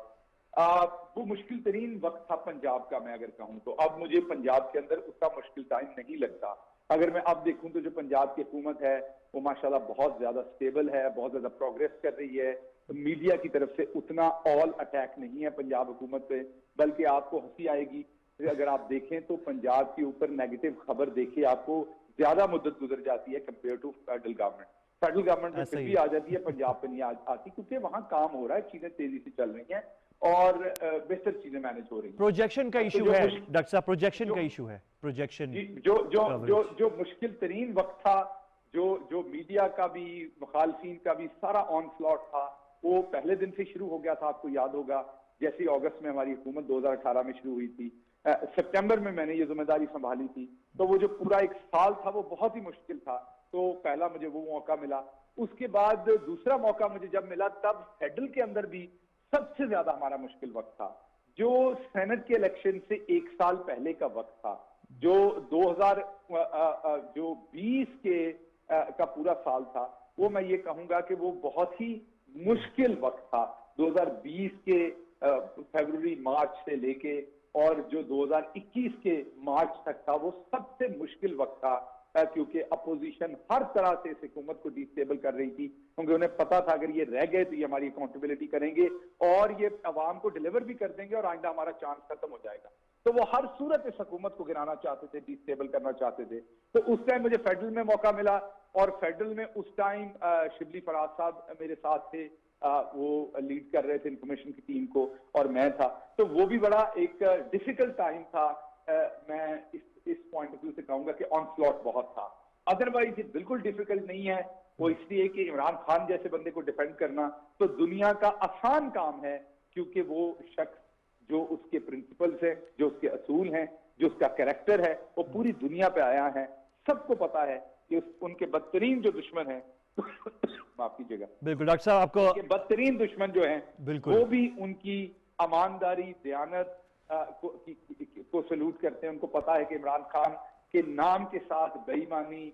वो मुश्किल तरीन वक्त था पंजाब का, मैं अगर कहूँ तो। अब मुझे पंजाब के अंदर उतना मुश्किल टाइम नहीं लगता। अगर मैं अब देखूं तो जो पंजाब की हुकूमत है वो माशाल्लाह बहुत ज्यादा स्टेबल है, बहुत ज्यादा प्रोग्रेस कर रही है। तो मीडिया की तरफ से उतना ऑल अटैक नहीं है पंजाब हुकूमत पे, बल्कि आपको हंसी आएगी अगर आप देखें तो पंजाब के ऊपर नेगेटिव खबर देखिए, आपको ज्यादा मुद्दत गुजर जाती है compare to federal government. Federal government में फिर भी आ जाती है, पंजाब पे नहीं आती, क्योंकि वहां काम हो रहा है, चीजें तेजी से चल रही हैं और बेहतर चीजें मैनेज हो रही हैं। प्रोजेक्शन का इशू है डॉक्टर साहब, प्रोजेक्शन का इशू है, प्रोजेक्शन जो मुश्किल तरीन वक्त था, जो मीडिया का भी मुखालफीन का भी सारा ऑन स्लॉट था, वो पहले दिन से शुरू हो गया था। आपको याद होगा जैसे अगस्त में हमारी हुकूमत 2018 में शुरू हुई थी, सितंबर में मैंने ये जिम्मेदारी संभाली थी, तो वो जो पूरा एक साल था वो बहुत ही मुश्किल था। तो पहला मुझे वो मौका मिला, उसके बाद दूसरा मौका मुझे जब मिला तब फेडरल के अंदर भी सबसे ज्यादा हमारा मुश्किल वक्त था, जो सेनेट के इलेक्शन से एक साल पहले का वक्त था, जो 2020 के का पूरा साल था। वो मैं ये कहूंगा कि वो बहुत ही मुश्किल वक्त था। 2020 के फरवरी मार्च से लेके और जो 2021 के मार्च तक था, वो सबसे मुश्किल वक्त था, क्योंकि अपोजिशन हर तरह से इस हुकूमत को डिस्टेबल कर रही थी, क्योंकि उन्हें पता था अगर ये रह गए तो ये हमारी अकाउंटेबिलिटी करेंगे और ये अवाम को डिलीवर भी कर देंगे और आइंदा हमारा चांस खत्म हो जाएगा। तो वो हर सूरत इस हुकूमत को गिराना चाहते थे, डिस्टेबल करना चाहते थे। तो उस टाइम मुझे फेडरल में मौका मिला और फेडरल में उस टाइम शिबली फराज साहब मेरे साथ थे, वो लीड कर रहे थे इंफॉर्मेशन की टीम को और मैं था। तो वो भी बड़ा एक डिफिकल्ट टाइम था। मैं इस पॉइंट ऑफ व्यू से कहूंगा कि ऑन स्लॉट बहुत था। अदरवाइज ये बिल्कुल डिफिकल्ट नहीं है। वो इसलिए कि इमरान खान जैसे बंदे को डिफेंड करना तो दुनिया का आसान काम है, क्योंकि वो शख्स जो उसके प्रिंसिपल्स हैं, जो उसके असूल हैं, जो उसका कैरेक्टर है, वो पूरी दुनिया पे आया है। सबको पता है कि उनके बदतरीन जो दुश्मन है माफ कीजिएगा, बिल्कुल डॉक्टर साहब, आपको बदतरीन दुश्मन जो है वो भी उनकी ईमानदारी, दयानत को सल्यूट करते हैं। उनको पता है कि इमरान खान के नाम के साथ बेईमानी,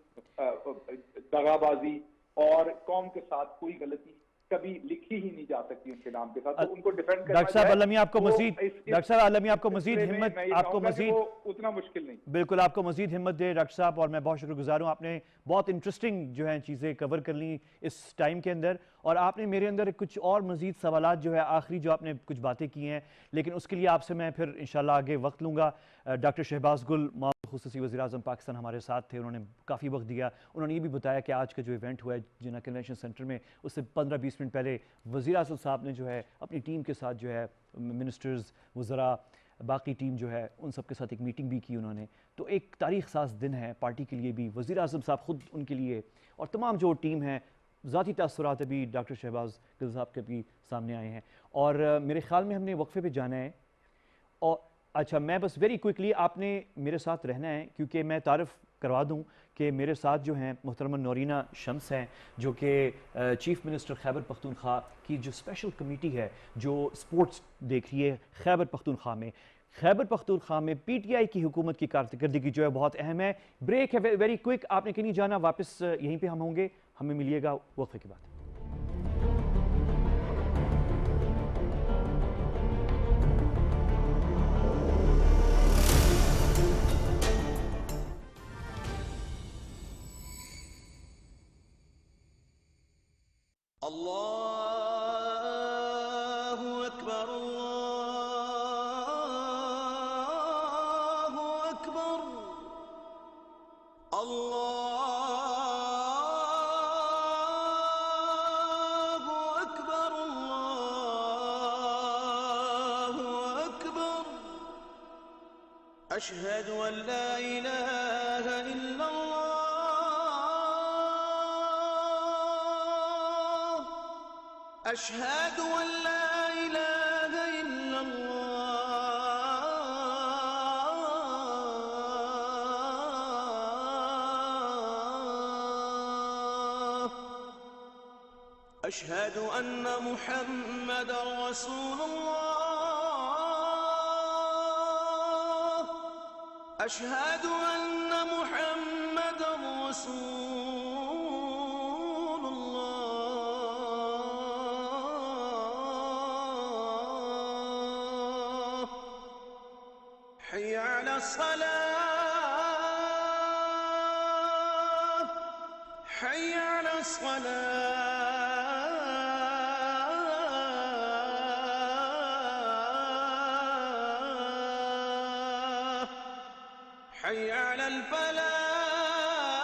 दगाबाजी और कौम के साथ कोई गलती कभी लिखी ही नहीं जा सकती उनके नाम के साथ। तो उनको डिफेंड करना डॉक्टर साहब अलमी आपको मजीद, डॉक्टर साहब अलमी आपको मजीद हिम्मत, आपको मजीद उतना मुश्किल नहीं, बिल्कुल आपको मजीद हिम्मत दे डॉक्टर साहब, और मैं बहुत शुक्रगुजार हूँ। आपने बहुत इंटरेस्टिंग जो है चीज़ें कवर कर ली इस टाइम के अंदर, और आपने मेरे अंदर कुछ और मजीद सवालात जो है आखिरी जो आपने कुछ बातें की हैं, लेकिन उसके लिए आपसे मैं फिर इंशाल्लाह आगे वक्त लूँगा। डॉक्टर शहबाज गुल खुसूसी वज़ीर-ए-आज़म पाकिस्तान हमारे साथ थे, उन्होंने काफ़ी वक्त दिया। उन्होंने ये भी बताया कि आज का जो इवेंट हुआ है जिन्ना कन्वेंशन सेंटर में, उससे 15-20 मिनट पहले वज़ीर-ए-आज़म साहब ने जो है अपनी टीम के साथ जो है मिनिस्टर्स, वज़रा, बाकी टीम जो है उन सब के साथ एक मीटिंग भी की उन्होंने। तो एक तारीख साज दिन है पार्टी के लिए भी, वज़ीर-ए-आज़म साहब ख़ुद उनके लिए और तमाम जो टीम है, ज़ाती तासुरात अभी डॉक्टर शहबाज गिल साहब के भी सामने आए हैं। और मेरे ख्याल में हमने वक्फे पे जाना है। और अच्छा, मैं बस वेरी क्विकली, आपने मेरे साथ रहना है, क्योंकि मैं तारफ़ करवा दूं कि मेरे साथ जो हैं मोहतरमा नौरीना शम्स हैं, जो कि चीफ़ मिनिस्टर खैबर पख्तूनख्वा की जो स्पेशल कमेटी है जो स्पोर्ट्स देख रही है खैबर पख्तूनख्वा में। खैबर पख्तूनख्वा में PTI की हुकूमत की कारकर्दगी जो है बहुत अहम है। ब्रेक है वेरी क्विक, आपने कहीं नहीं जाना, वापस यहीं पर हम होंगे, हमें मिलिएगा वक्फे के बाद। अल्लाहु अकबर, अल्लाहु अकबर, अल्लाहु अकबर, अल्लाहु अकबर, अशहदु अन ला इलाहा इल्लल्लाह, अशहदु अन ला इलाहा इल्लल्लाह, अशहदु अन्न मुहम्मदर रसूलुल्लाह, अशहदु अन्न मुहम्मदर रसूलुल्लाह, हय्य अला सलाह, हय्य अला सलाह, हय्य अला फलाह।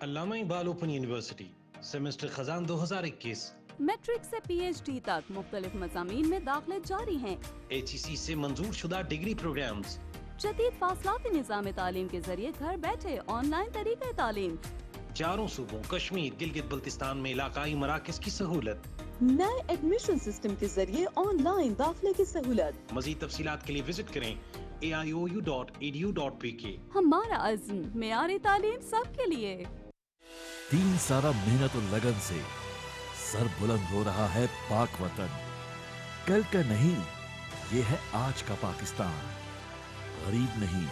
Allama Iqbal open university semester खजान 2021 मैट्रिक से PhD तक मुख्तलिफ मज़ामीन में दाखिले जारी हैं। HEC से मंजूर शुदा डिग्री प्रोग्राम्स, जदीद फासलाती निज़ाम तालीम के जरिए घर बैठे ऑनलाइन तरीक़े तालीम, चारों सूबों कश्मीर गिलगित बल्तिस्तान में इलाकाई मराकज की सहूलत, नए एडमिशन सिस्टम के जरिए ऑनलाइन दाखिले की सहूलत। मज़ीद तफसीलात के लिए विजिट करें aiou.edu.pk। हमारा अज़्म मेयारी तालीम सबके लिए। 3 साल मेहनत और लगन से सर बुलंद हो रहा है पाक वतन। कल का नहीं, ये है आज का पाकिस्तान। गरीब नहीं,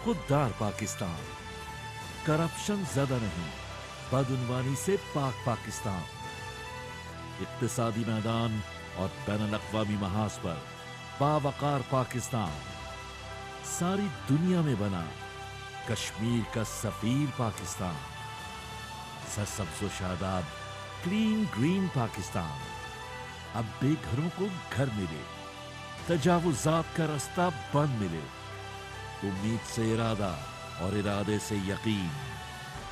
खुददार पाकिस्तान। करप्शन ज्यादा नहीं, बदउनवानी से पाक पाकिस्तान। इक्तिसादी मैदान और बैनुल-अक़वामी महाज पर बावकार पाकिस्तान। सारी दुनिया में बना कश्मीर का सफीर पाकिस्तान। सरसब्ज़ो शादाब क्लीन ग्रीन पाकिस्तान। अब बेघरों को घर मिले, तजावुज़ात का रास्ता बंद मिले। उम्मीद से इरादा और इरादे से यकीन।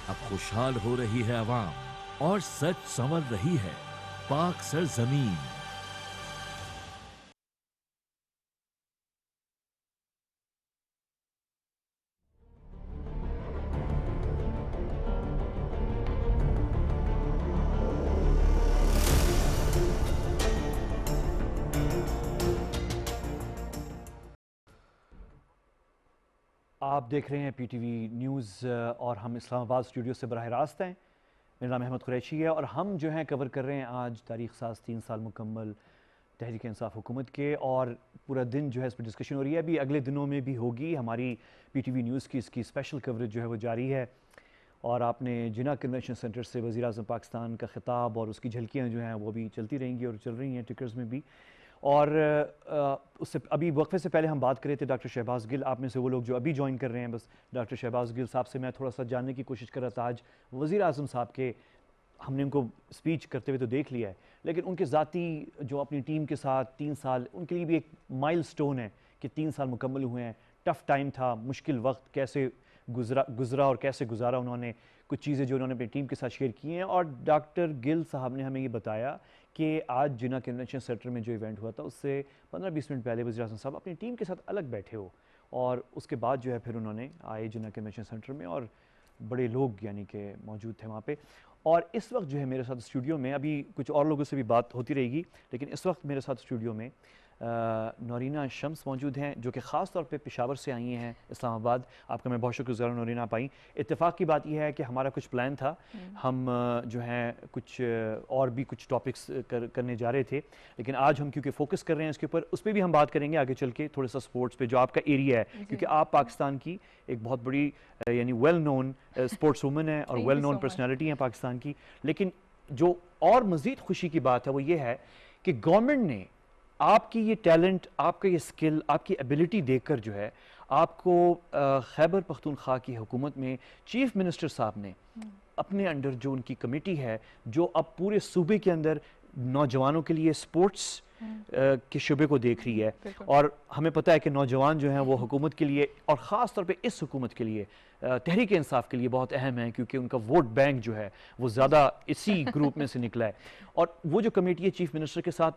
अब खुशहाल हो रही है अवाम और सच संवर रही है पाक सरजमीन। आप देख रहे हैं PTV न्यूज़ और हम इस्लामाबाद स्टूडियो से बराह रास्त हैं। मेरा नाम अहमद कुरैशी है और हम जो हैं कवर कर रहे हैं आज तारीख़ साज 3 साल मुकम्मल तहरीक इंसाफ हुकूमत के, और पूरा दिन जो है इस पर डिस्कशन हो रही है। अभी अगले दिनों में भी होगी हमारी PTV न्यूज़ की इसकी स्पेशल कवरेज जो है वो जारी है। और आपने जिना कन्वेंशन सेंटर से वज़ीर आज़म पाकिस्तान का ख़िताब और उसकी झलकियाँ जो हैं वो भी चलती रहेंगी और चल रही हैं टिकर्स में भी। और उससे अभी वक्फे से पहले हम बात कर रहे थे डॉक्टर शहबाज गिल, आप में से वो लोग जो अभी ज्वाइन कर रहे हैं, बस डॉक्टर शहबाज गिल साहब से मैं थोड़ा सा जानने की कोशिश कर रहा था। आज वज़ीर आज़म साहब के हमने उनको स्पीच करते हुए तो देख लिया है, लेकिन उनके ज़ाती जो अपनी टीम के साथ 3 साल, उनके लिए भी एक माइलस्टोन है कि 3 साल मुकम्मल हुए हैं। टफ़ टाइम था, मुश्किल वक्त कैसे गुज़रा और कैसे गुजारा उन्होंने, कुछ चीज़ें जो उन्होंने अपनी टीम के साथ शेयर की हैं। और डॉक्टर गिल साहब ने हमें ये बताया कि आज जिना कन्वेंशन सेंटर में जो इवेंट हुआ था उससे 15-20 मिनट पहले वज़ीर आज़म साहब अपनी टीम के साथ अलग बैठे हो, और उसके बाद जो है फिर उन्होंने आए जिना कन्वेंशन सेंटर में और बड़े लोग यानी कि मौजूद थे वहाँ पे। और इस वक्त जो है मेरे साथ स्टूडियो में, अभी कुछ और लोगों से भी बात होती रहेगी, लेकिन इस वक्त मेरे साथ स्टूडियो में नौरीना शम्स मौजूद हैं जो कि ख़ास तौर पे पेशावर से आई हैं इस्लामाबाद। आपका मैं बहुत शुक्रगुज़ार हूँ नौरीना, आप आई। इत्तेफाक की बात यह है कि हमारा कुछ प्लान था, हम जो हैं कुछ और भी कुछ टॉपिक्स करने जा रहे थे, लेकिन आज हम क्योंकि फोकस कर रहे हैं इसके ऊपर, उस पर भी हम बात करेंगे आगे चल के, थोड़ा सा स्पोर्ट्स पे जो आपका एरिया है, क्योंकि आप पाकिस्तान की एक बहुत बड़ी यानी वेल नोन स्पोर्ट्स वूमन है और वेल नोन पर्सनैलिटी हैं पाकिस्तान की। लेकिन जो और मज़ीद खुशी की बात है वो ये है कि गवर्नमेंट ने आपकी ये टैलेंट, आपका ये स्किल, आपकी एबिलिटी देखकर जो है आपको खैबर पख्तूनख्वा की हुकूमत में चीफ मिनिस्टर साहब ने अपने अंडर जो उनकी कमेटी है जो अब पूरे सूबे के अंदर नौजवानों के लिए स्पोर्ट्स के शुबे को देख रही है। और हमें पता है कि नौजवान जो हैं वो हुकूमत के लिए और ख़ास तौर पे इस हुकूमत के लिए, तहरीक इंसाफ के लिए बहुत अहम है, क्योंकि उनका वोट बैंक जो है वो ज़्यादा इसी ग्रुप में से निकला है। और वो जो कमेटी है चीफ मिनिस्टर के साथ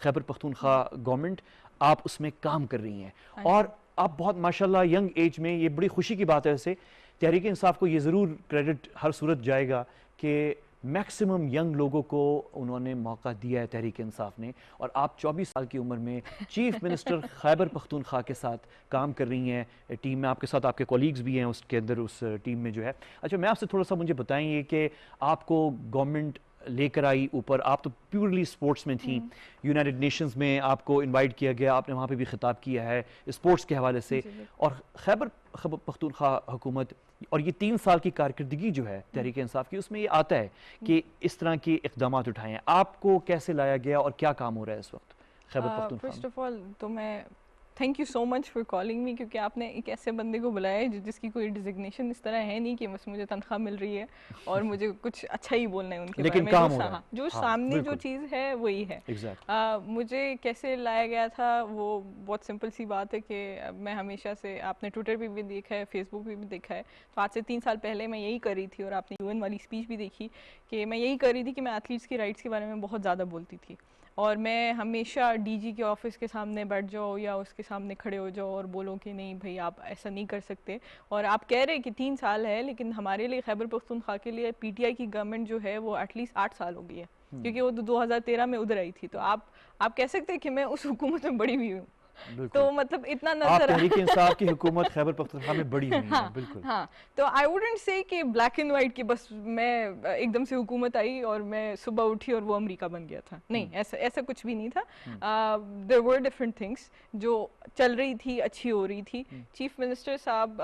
खैबर पख्तूनख्वा गवर्नमेंट, आप उसमें काम कर रही हैं और आप बहुत माशाल्लाह यंग एज में, ये बड़ी खुशी की बात है। वैसे तहरीक इंसाफ को ये ज़रूर क्रेडिट हर सूरत जाएगा कि मैक्सिमम यंग लोगों को उन्होंने मौका दिया है तहरीक इंसाफ ने, और आप 24 साल की उम्र में चीफ मिनिस्टर खैबर पख्तूनख्वा के साथ काम कर रही हैं टीम में, आपके साथ आपके कॉलीग्स भी हैं उसके अंदर उस टीम में जो है। अच्छा, मैं आपसे थोड़ा सा मुझे बताएंगे कि आपको गवर्नमेंट लेकर आई ऊपर। आप तो प्योरली स्पोर्ट्स में थी, यूनाइटेड नेशंस में आपको इनवाइट किया गया, आपने वहाँ पे भी खिताब किया है स्पोर्ट्स के हवाले से। और खैबर पख्तूनख्वा हुकूमत और ये 3 साल की कारकर्दगी जो है तहरीक इंसाफ की, उसमें ये आता है कि इस तरह के इक़दाम उठाए हैं। आपको कैसे लाया गया और क्या काम हो रहा है इस वक्त Khyber Pakhtunkhwa? First of all तो मैं thank you so much for calling me, क्योंकि आपने एक ऐसे बंदे को बुलाया है जिसकी कोई डिजिग्नेशन इस तरह है नहीं कि बस मुझे तनख्वाह मिल रही है और मुझे कुछ अच्छा ही बोलना है उनके लेकिन बारे काम में। हो रहा है। जो सामने जो चीज़ है वही है। मुझे कैसे लाया गया था वो बहुत सिंपल सी बात है कि मैं हमेशा से, आपने ट्विटर पे भी देखा है, फेसबुक पे भी देखा है, तो आज से 3 साल पहले मैं यही कर रही थी और आपने UN वाली स्पीच भी देखी कि मैं यही कर रही थी कि मैं एथलीट्स की राइट्स के बारे में बहुत ज़्यादा बोलती थी। और मैं हमेशा DG के ऑफिस के सामने बैठ जाओ या उसके सामने खड़े हो जाओ और बोलो कि नहीं भाई आप ऐसा नहीं कर सकते। और आप कह रहे हैं कि 3 साल है, लेकिन हमारे लिए खैबर पख्तूनख्वा के लिए PTI की गवर्नमेंट जो है वो एटलीस्ट 8 साल हो गई है, क्योंकि वो 2013 में उधर आई थी। तो आप कह सकते हैं कि मैं उस हुकूमत में बड़ी हुई हूँ। तो मतलब इतना नजर तहरीक इंसाफ की हुकूमत खैबर पख्तूनख्वा में बड़ी हुई है। बिल्कुल। हाँ, तो आई वुडंट से कि ब्लैक एंड वाइट कि बस मैं एकदम से हुकूमत आई और मैं सुबह उठी और वो अमेरिका बन गया था। नहीं, ऐसा कुछ भी नहीं था। देयर वर डिफरेंट थिंग्स जो चल रही थी, अच्छी हो रही थी। चीफ मिनिस्टर साहब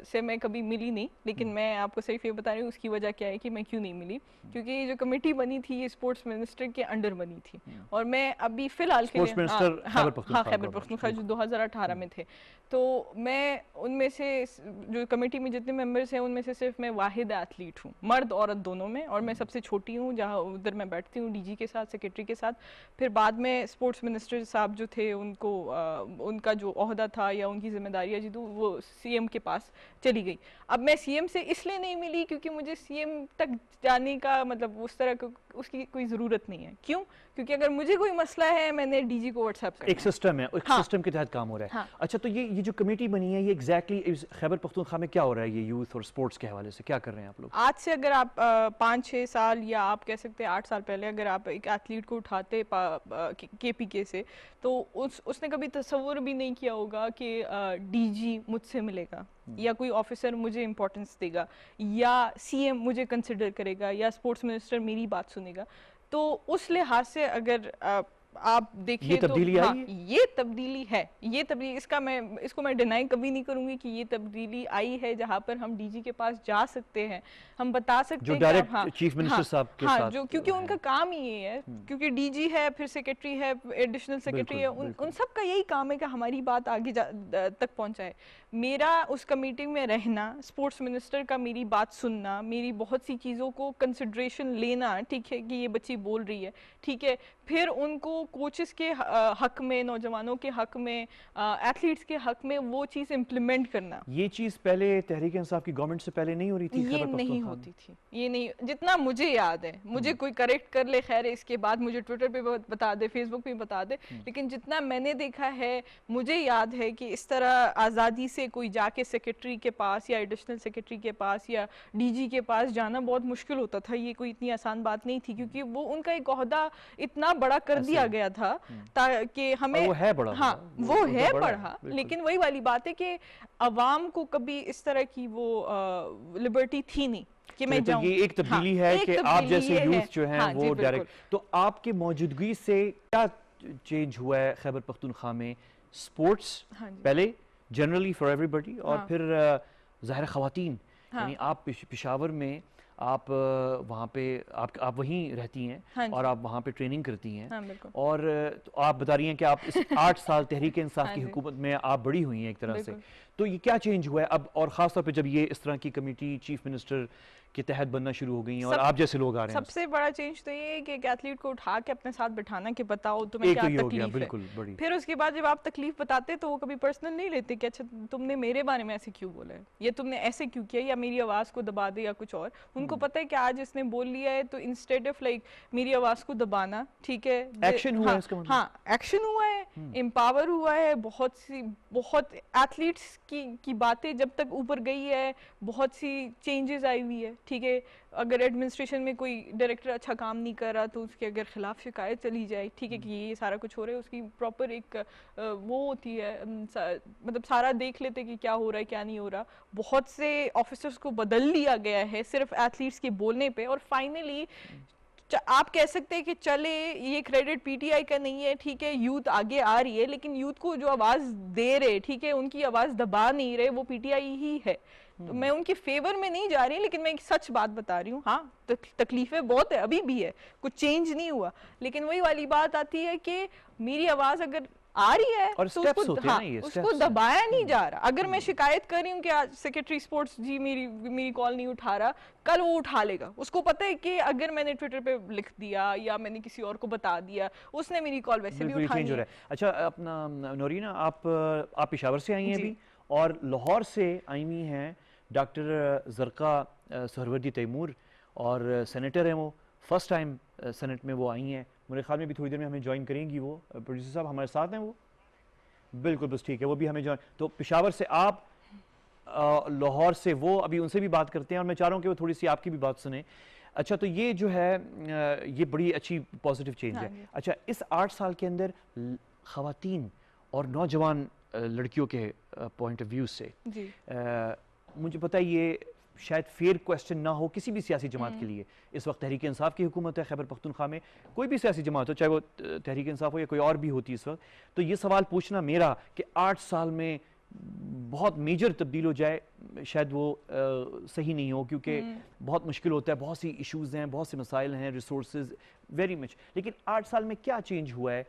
से मैं कभी मिली नहीं, लेकिन मैं आपको सिर्फ ये बता रही हूँ उसकी वजह क्या है कि मैं क्यों नहीं मिली, क्योंकि ये जो कमेटी बनी थी ये स्पोर्ट्स मिनिस्टर के अंडर बनी थी और मैं अभी फिलहाल के लिए खैबर पख्तूनख्वा जो 2018 में थे, तो मैं उनमें से जो कमेटी में जितने मेंबर्स हैं उनमें से सिर्फ मैं वाहिद एथलीट हूँ, मर्द औरत दोनों में, और मैं सबसे छोटी हूँ जहाँ उधर मैं बैठती हूँ DG के साथ, सेक्रेटरी के साथ। फिर बाद में स्पोर्ट्स मिनिस्टर साहब जो थे उनको उनका जो ओहदा था या उनकी जिम्मेदारियाँ जो वो CM के पास चली गई। अब मैं CM से इसलिए नहीं मिली क्योंकि मुझे CM तक जाने का मतलब उस तरह उसकी कोई ज़रूरत नहीं है। क्यों? क्योंकि अगर मुझे कोई मसला है मैंने DG को व्हाट्सएप करना है। एक सिस्टम है, एक सिस्टम के तहत काम हो रहा है। अच्छा, तो ये जो कमेटी बनी है ये एग्जैक्टली खैबर पख्तूनख्वा में क्या हो रहा है? ये यूथ और स्पोर्ट्स के हवाले से क्या कर रहे हैं आप लोग? आज से अगर आप 5-6 साल या आप कह सकते हैं 8 साल पहले अगर आप एक एथलीट को उठाते KPK से, तो उसने कभी तसव्वुर भी नहीं किया होगा कि DG मुझसे मिलेगा या कोई ऑफिसर मुझे इंपॉर्टेंस देगा या CM मुझे कंसिडर करेगा या स्पोर्ट्स मिनिस्टर मेरी बात सुनेगा। तो उस लिहाज से अगर आप देखिए तो हाँ, ये तब्दीली है, ये तब्दीली इसको मैं डिनाई कभी नहीं करूंगी कि ये तब्दीली आई है जहाँ पर हम DG के पास जा सकते हैं, हम बता सकते हैं डायरेक्ट चीफ मिनिस्टर साहब के साथ, जो क्योंकि उनका काम ही ये है, क्योंकि DG है, फिर सेक्रेटरी है, एडिशनल सेक्रेटरी है, उन सब का यही काम है कि हमारी बात आगे तक पहुंचाए। मेरा उस कमेटी में रहना, स्पोर्ट्स मिनिस्टर का मेरी बात सुनना, मेरी बहुत सी चीज़ों को कंसिडरेशन लेना, ठीक है कि ये बच्ची बोल रही है, ठीक है, फिर उनको कोचेस के हक में, नौजवानों के हक में, एथलीट्स के हक में वो चीज़ इम्प्लीमेंट करना। ये चीज़ पहले तहरीक इंसाफ की गवर्नमेंट से पहले नहीं हो रही थी? ये नहीं होती थी, ये नहीं, जितना मुझे याद है, मुझे कोई करेक्ट कर ले, खैर इसके बाद मुझे ट्विटर पे बता दे, फेसबुक पे बता दे, लेकिन जितना मैंने देखा है, मुझे याद है कि इस तरह आज़ादी से कोई जाके सेक्रेटरी के पास या एडिशनल सेक्रेटरी के पास या DG के पास जाना बहुत मुश्किल होता था। ये कोई इतनी आसान बात नहीं थी, क्योंकि वो उनका एक ओहदा इतना बड़ा कर दिया गया था ताकि हमें, वो है बड़ा, हाँ वो है बड़ा, लेकिन वही वाली बात है कि अवाम को कभी इस तरह की वो लिबर्टी थी नहीं कि मैं जाऊं। ये एक तब्दीली है कि आप जैसे यूथ जो हैं वो डायरेक्ट, तो आपकी मौजूदगी से क्या चेंज हुआ है खैबर पख्तूनख्वा में? स्पोर्ट्स पहले जनरली फॉर एवरीबॉडी, और फिर ज़ाहिर ख़वातीन, यानी आप पेशावर में आप वहाँ पे आप वहीं रहती हैं और आप वहाँ पे ट्रेनिंग करती हैं, और तो आप बता रही हैं कि आप इस 8 साल तहरीक इंसाफ की हुकूमत में आप बड़ी हुई हैं एक तरह से, तो ये क्या चेंज हुआ है अब, और ख़ास तौर पे जब ये इस तरह की कमेटी चीफ मिनिस्टर के तहत बनना शुरू हो गई हैं और आप जैसे लोग आ रहे हैं? सबसे बड़ा चेंज तो ये है कि एक एथलीट को उठा के अपने साथ बिठाना कि बताओ तुम्हें क्या तकलीफ है। फिर उसके बाद जब आप तकलीफ बताते तो वो कभी पर्सनल नहीं लेते कि अच्छा तुमने मेरे बारे में ऐसे क्यों बोला है, या तुमने ऐसे क्यों किया, या मेरी आवाज़ को दबा दे या कुछ और। उनको पता है कि आज इसने बोल लिया है, तो इंस्टेड ऑफ लाइक मेरी आवाज़ को दबाना, ठीक है, एक्शन हुआ है इसका मतलब? हाँ, एक्शन हुआ है, एम्पावर हुआ है। बहुत एथलीट्स की बातें जब तक ऊपर गई है, बहुत सी चेंजेस आई हुई है, ठीक है। अगर एडमिनिस्ट्रेशन में कोई डायरेक्टर अच्छा काम नहीं कर रहा तो उसके अगर खिलाफ शिकायत चली जाए, ठीक है, कि ये सारा कुछ हो रहा है, उसकी प्रॉपर एक वो होती है, मतलब सारा देख लेते कि क्या हो रहा है क्या नहीं हो रहा। बहुत से ऑफिसर्स को बदल दिया गया है सिर्फ एथलीट्स के बोलने पे, और फाइनली आप कह सकते हैं कि चले ये क्रेडिट पीटीआई का नहीं है, ठीक है, यूथ आगे आ रही है, लेकिन यूथ को जो आवाज दे रहे, ठीक है, उनकी आवाज दबा नहीं रहे, वो पीटीआई ही है। तो मैं उनके फेवर में नहीं जा रही, लेकिन मैं एक सच बात बता रही हूँ। हाँ, तकलीफें बहुत है, अभी भी है, कुछ चेंज नहीं हुआ, लेकिन वही वाली बात आती है कि मेरी आवाज अगर आ रही है और तो उसको दबाया नहीं जा रहा। अगर मैं शिकायत कर रही हूँ कि आज सेक्रेटरी स्पोर्ट्स जी मेरी कॉल नहीं उठा रहा, कल वो उठा लेगा। उसको पता है कि अगर मैंने ट्विटर पे लिख दिया या मैंने किसी और को बता दिया, उसने मेरी कॉल वैसे भी उठानी है। अच्छा, अपना नोरीना, आप पेशावर से आई हैं अभी, और लाहौर से आई हुई हैं डॉक्टर ज़रका सहरवर्दी तैमूर, और सेनेटर हैं वो, फर्स्ट टाइम सेनेट में वो आई हैं। मेरे ख्याल में भी थोड़ी देर में हमें ज्वाइन करेंगी वो। प्रोड्यूसर साहब हमारे साथ हैं वो? बिल्कुल, बस ठीक है, वो भी हमें ज्वाइन। तो पेशावर से आप, लाहौर से वो, अभी उनसे भी बात करते हैं, और मैं चाह रहा हूँ कि वो थोड़ी सी आपकी भी बात सुने। अच्छा, तो ये जो है ये बड़ी अच्छी पॉजिटिव चेंज है। अच्छा, इस 8 साल के अंदर ख़वातीन और नौजवान लड़कियों के पॉइंट ऑफ व्यू से मुझे पता है ये शायद फेयर क्वेश्चन ना हो किसी भी सियासी जमात के लिए। इस वक्त तहरीक इंसाफ की हुकूमत है खैबर पख्तूनख्वा में, कोई भी सियासी जमात हो, चाहे वो तहरीक इंसाफ हो या कोई और भी होती इस वक्त, तो ये सवाल पूछना मेरा कि 8 साल में बहुत मेजर तब्दील हो जाए, शायद वो सही नहीं हो, क्योंकि बहुत मुश्किल होता है, बहुत सी इश्यूज़ हैं, बहुत से मसाइल हैं, रिसोर्सेज वेरी मच। लेकिन 8 साल में क्या चेंज हुआ है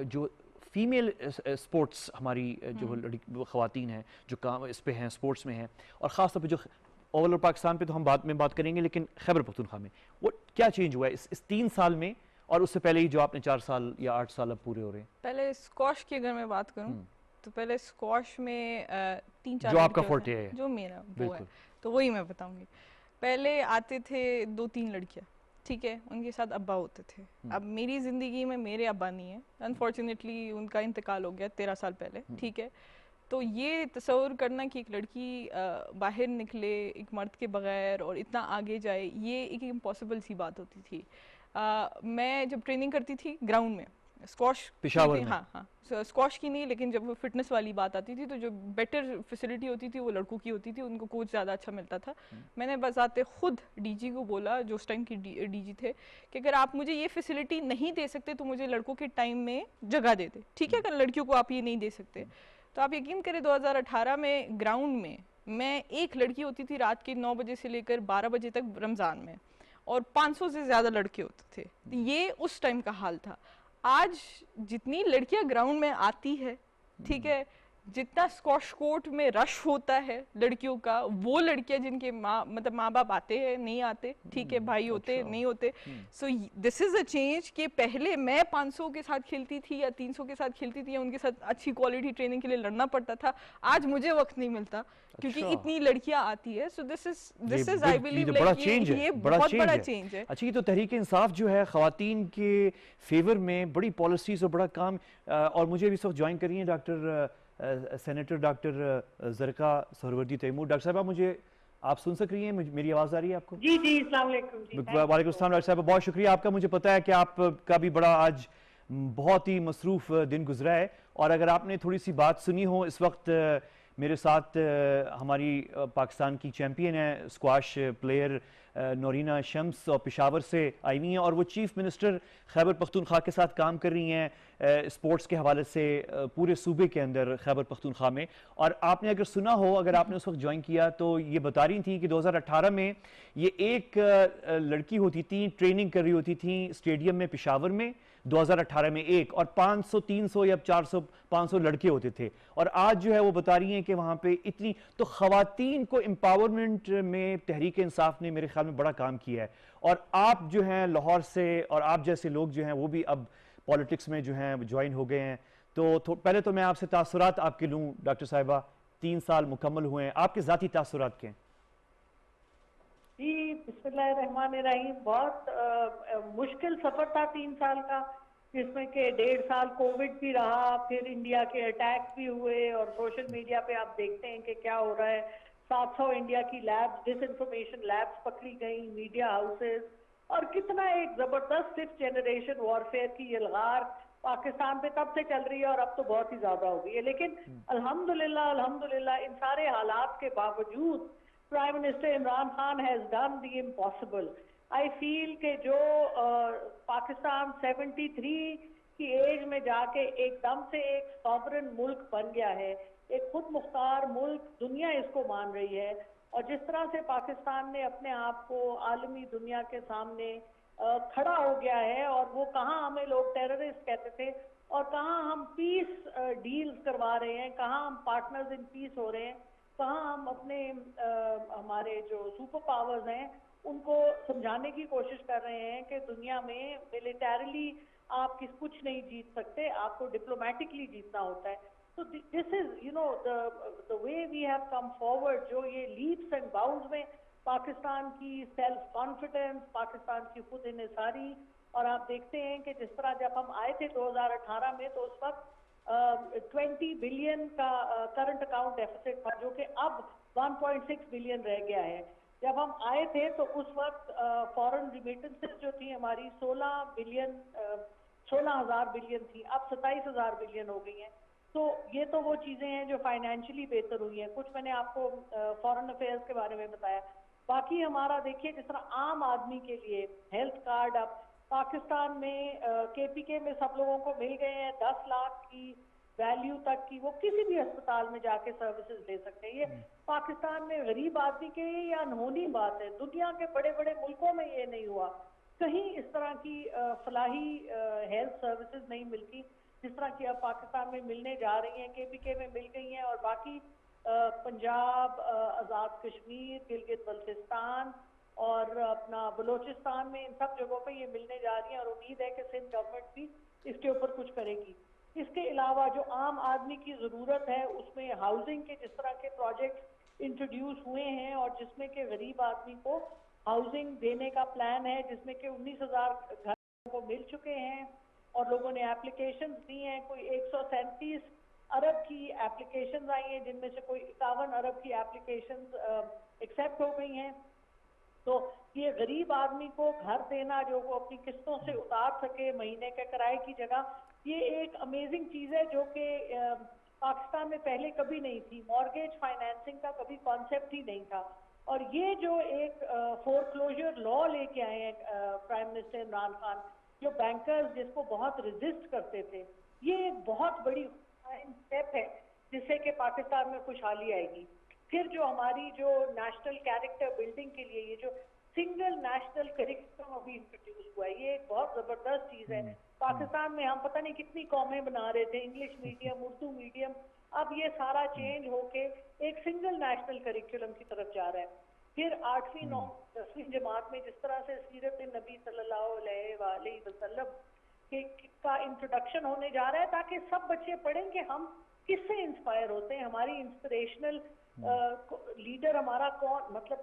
जो फीमेल स्पोर्ट्स हमारी जो ख़वातीन हैं जो काम इस पे हैं, स्पोर्ट्स में हैं, और ख़ास तौर पे जो ओवरऑल पाकिस्तान पे तो हम बाद में बात करेंगे, लेकिन खैबर पख्तूनख्वा में वो क्या चेंज हुआ है इस 3 साल में, और उससे पहले ही जो आपने 4 साल या 8 साल अब पूरे हो रहे हैं? पहले स्क्वॉश की अगर मैं बात करूं तो पहले स्क्वॉश में 3-4 जो आपका फोर्टे है, जो मेरा वो है, तो वही मैं बताऊंगी। पहले आते थे 2-3 लड़कियां, ठीक है, उनके साथ अब्बा होते थे। अब मेरी ज़िंदगी में मेरे अब्बा नहीं है, अनफॉर्चुनेटली उनका इंतकाल हो गया 13 साल पहले, ठीक है। तो ये तस्वर करना कि एक लड़की बाहर निकले एक मर्द के बगैर और इतना आगे जाए, ये एक इम्पॉसिबल सी बात होती थी। मैं जब ट्रेनिंग करती थी ग्राउंड में, स्क्वॉश पेशावर में, हाँ, स्क्वॉश की नहीं, लेकिन जब फिटनेस वाली बात आती थी तो जो बेटर फैसिलिटी होती थी वो लड़कों की होती थी, उनको कोच ज़्यादा अच्छा मिलता था। मैंने बजाते खुद डीजी को बोला, जो उस टाइम की डीजी थे, कि अगर आप मुझे ये फैसिलिटी नहीं दे सकते तो मुझे लड़कों के टाइम में जगह दे दे, ठीक है, अगर लड़कियों को आप ये नहीं दे सकते। तो आप यकीन करें 2018 में ग्राउंड में मैं एक लड़की होती थी रात के 9 बजे से लेकर 12 बजे तक रमज़ान में, और 500 से ज़्यादा लड़के होते थे। ये उस टाइम का हाल था। आज जितनी लड़कियां ग्राउंड में आती है, ठीक है, जितना स्क्वॉश कोर्ट में रश होता है लड़कियों का, वो लड़कियां जिनके माँ बाप आते हैं नहीं आते, ठीक है, भाई होते नहीं होते। So this is a change कि पहले मैं 500 के साथ खेलती थी या 300 के साथ खेलती थी या उनके साथ अच्छी क्वालिटी ट्रेनिंग के लिए लड़ना पड़ता था, आज मुझे वक्त नहीं मिलता क्योंकि इतनी लड़कियां आती है। So this is I believe like ये बहुत बड़ा चेंज है। अच्छा, ये तो तहरीक इंसाफ जो है ख़वातीन के फेवर में बड़ी पॉलिसीज और बड़ा काम, और मुझे भी इस वक्त ज्वाइन करी है doctor senator doctor Zarqa Suhrawardy Taimur. Doctor साहब, मुझे आप सुन सक रही हैं? मेरी आवाज़ आ रही है आपको? जी जी, अस्सलाम वालेकुम जी। वालेकुम अस्सलाम डॉक्टर साहब, बहुत शुक्रिया आपका। मुझे पता है कि आपका भी बड़ा आज बहुत ही मसरूफ़ दिन गुजरा है, और अगर आपने थोड़ी सी बात सुनी हो, इस वक्त मेरे साथ हमारी पाकिस्तान की चैम्पियन है स्क्वाश प्लेयर नोरीना शम्स, और पेशावर से आई हुई हैं, और वो चीफ मिनिस्टर खैबर पख्तूनख्वा के साथ काम कर रही हैं स्पोर्ट्स के हवाले से पूरे सूबे के अंदर खैबर पख्तूनख्वा में। और आपने अगर सुना हो, अगर आपने उस वक्त ज्वाइन किया, तो ये बता रही थी कि 2018 में ये एक लड़की होती थी, ट्रेनिंग कर रही होती थी स्टेडियम में पेशावर में 2018 में एक, और 500 300 या 400 500 लड़के होते थे। और आज जो है वो बता रही हैं कि वहाँ पे इतनी, तो ख़वातीन को एम्पावरमेंट में तहरीक इंसाफ ने मेरे ख्याल में बड़ा काम किया है। और आप जो हैं लाहौर से, और आप जैसे लोग जो हैं वो भी अब पॉलिटिक्स में जो हैं ज्वाइन हो गए हैं, तो पहले तो मैं आपसे तासुरात आपके लूँ डॉक्टर साहिबा, 3 साल मुकम्मल हुए हैं, आपके ज़ाती तासुरात क्या हैं? जी बिस्मिल्लाहिर्रहमानिर्रहीम, बहुत मुश्किल सफर था 3 साल का, जिसमें के 1.5 साल कोविड भी रहा, फिर इंडिया के अटैक भी हुए, और सोशल मीडिया पे आप देखते हैं कि क्या हो रहा है। 700 इंडिया की लैब्स, डिसइंफॉर्मेशन लैब्स पकड़ी गई, मीडिया हाउसेस, और कितना एक जबरदस्त 5th जनरेशन वॉरफेयर की यलगार पाकिस्तान पे तब से चल रही है, और अब तो बहुत ही ज्यादा हो गई है। लेकिन अल्हम्दुलिल्लाह इन सारे हालात के बावजूद prime minister Imran Khan has done the impossible. I feel कि जो पाकिस्तान 73 की एज में जाके एकदम से एक सॉवरन मुल्क बन गया है, एक खुद मुख्तार मुल्क, दुनिया इसको मान रही है। और जिस तरह से पाकिस्तान ने अपने आप को आलमी दुनिया के सामने खड़ा हो गया है, और वो कहाँ हमें लोग टेररिस्ट कहते थे और कहाँ हम पीस डील्स करवा रहे हैं, कहाँ हम पार्टनर्स इन पीस हो रहे हैं, कहाँ हम अपने हमारे जो सुपर पावर्स हैं उनको समझाने की कोशिश कर रहे हैं कि दुनिया में मिलिटरीली आप कुछ नहीं जीत सकते, आपको डिप्लोमेटिकली जीतना होता है। तो this is you know the way we have come forward, जो ये लीप्स एंड बाउंड्स में पाकिस्तान की सेल्फ कॉन्फिडेंस, पाकिस्तान की खुद इन्हिसारी। और आप देखते हैं कि जिस तरह जब हम आए थे 2018 में, तो उस वक्त 20 बिलियन का करंट अकाउंट डेफिसिट था, जो कि अब 1.6 बिलियन रह गया है। जब हम आए थे तो उस वक्त फॉरेन रिमिटेंसेस जो थी हमारी 16,000 बिलियन थी, अब 27,000 बिलियन हो गई हैं। तो ये तो वो चीज़ें हैं जो फाइनेंशियली बेहतर हुई हैं। कुछ मैंने आपको फॉरेन अफेयर्स के बारे में बताया। बाकी हमारा देखिए, जिस तरह आम आदमी के लिए हेल्थ कार्ड अब पाकिस्तान में KPK में सब लोगों को मिल गए हैं, 10 लाख की वैल्यू तक की वो किसी भी अस्पताल में जाके सर्विसेज ले सकते हैं। ये पाकिस्तान में गरीब आदमी के लिए ये अनहोनी बात है, दुनिया के बड़े बड़े मुल्कों में ये नहीं हुआ, कहीं इस तरह की फलाही हेल्थ सर्विसेज नहीं मिलती जिस तरह की अब पाकिस्तान में मिलने जा रही हैं। KPK में मिल गई हैं, और बाकी पंजाब, आज़ाद कश्मीर, गिलगित बल्तिस्तान और अपना बलोचिस्तान में, इन सब जगहों पे ये मिलने जा रही हैं। और उम्मीद है कि सिंध गवर्नमेंट भी इसके ऊपर कुछ करेगी। इसके अलावा जो आम आदमी की ज़रूरत है, उसमें हाउसिंग के जिस तरह के प्रोजेक्ट इंट्रोड्यूस हुए हैं, और जिसमें कि गरीब आदमी को हाउसिंग देने का प्लान है, जिसमें कि 19,000 घर को मिल चुके हैं और लोगों ने एप्लीकेशंस दी हैं। कोई 137 अरब की एप्लीकेशंस आई हैं, जिनमें से कोई 51 अरब की एप्लीकेशंस एक्सेप्ट हो गई हैं। तो ये गरीब आदमी को घर देना, जो वो अपनी किस्तों से उतार सके महीने के किराए की जगह, ये एक अमेजिंग चीज़ है जो कि पाकिस्तान में पहले कभी नहीं थी। मॉर्गेज फाइनेंसिंग का कभी कॉन्सेप्ट ही नहीं था। और ये जो एक फोरक्लोजर लॉ लेके आए हैं प्राइम मिनिस्टर इमरान खान, जो बैंकर्स जिसको बहुत रेजिस्ट करते थे, ये एक बहुत बड़ी स्टेप है जिससे कि पाकिस्तान में खुशहाली आएगी। फिर जो हमारी जो नेशनल कैरेक्टर बिल्डिंग के लिए ये जो सिंगल नेशनल करिकुलम अभी इंट्रोड्यूस हुआ है, ये एक बहुत जबरदस्त चीज है। पाकिस्तान में हम पता नहीं कितनी कौमें बना रहे थे, इंग्लिश मीडियम, उर्दू मीडियम, अब ये सारा चेंज होके एक सिंगल नेशनल करिकुलम की तरफ जा रहा है। फिर 8वीं 9वीं 10वीं जमात में जिस तरह से सीरत नबी सल्लल्लाहु अलैहि वसल्लम का इंट्रोडक्शन होने जा रहा है, ताकि सब बच्चे पढ़ें कि हम किससे इंस्पायर होते हैं, हमारी इंस्पिरेशनल लीडर हमारा कौन, मतलब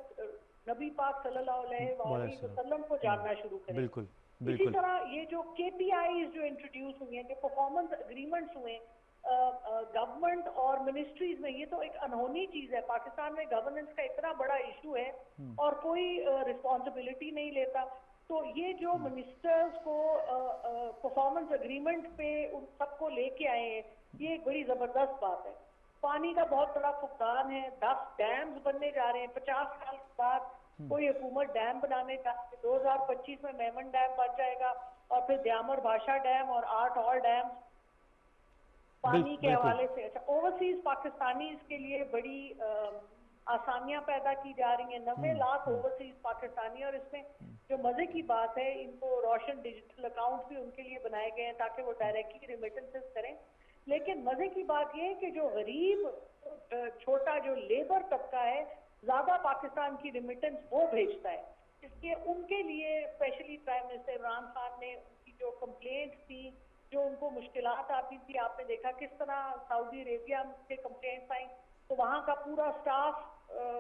नबी पाक सल्लल्लाहु अलैहि वसल्लम को जानना शुरू करें। बिल्कुल, इसी तरह ये जो KPIs जो इंट्रोड्यूस हुए हैं, जो परफॉर्मेंस एग्रीमेंट्स हुए गवर्नमेंट और मिनिस्ट्रीज में, ये तो एक अनहोनी चीज है। पाकिस्तान में गवर्नेंस का इतना बड़ा इशू है और कोई रिस्पॉन्सिबिलिटी नहीं लेता। तो ये जो मिनिस्टर्स को परफॉर्मेंस एग्रीमेंट पे उन सबको लेके आए हैं, ये एक बड़ी जबरदस्त बात है। पानी का बहुत बड़ा फुकदान है, 10 डैम्स बनने जा रहे हैं। 50 साल बाद कोई हुकूमत डैम बनाने जा रही है। 2025 में मेमन डैम बन जाएगा, और फिर द्यामर भाषा डैम और 8 और डैम पानी के हवाले से। अच्छा, ओवरसीज पाकिस्तानीज के लिए बड़ी आसानियां पैदा की जा रही हैं, 90 लाख ओवरसीज पाकिस्तानी। और इसमें जो मजे की बात है, इनको रोशन डिजिटल अकाउंट भी उनके लिए बनाए गए हैं ताकि वो डायरेक्टली रिमिटेंसेस करें। लेकिन मजे की बात यह है कि जो गरीब छोटा जो लेबर तबका है, ज्यादा पाकिस्तान की रिमिटेंस वो भेजता है। इसलिए उनके लिए specially prime minister Imran Khan ने उनकी जो कंप्लेंट्स थी, जो उनको मुश्किलात आती थी, आपने देखा किस तरह सऊदी अरेबिया से कंप्लेंट्स आई, तो वहाँ का पूरा स्टाफ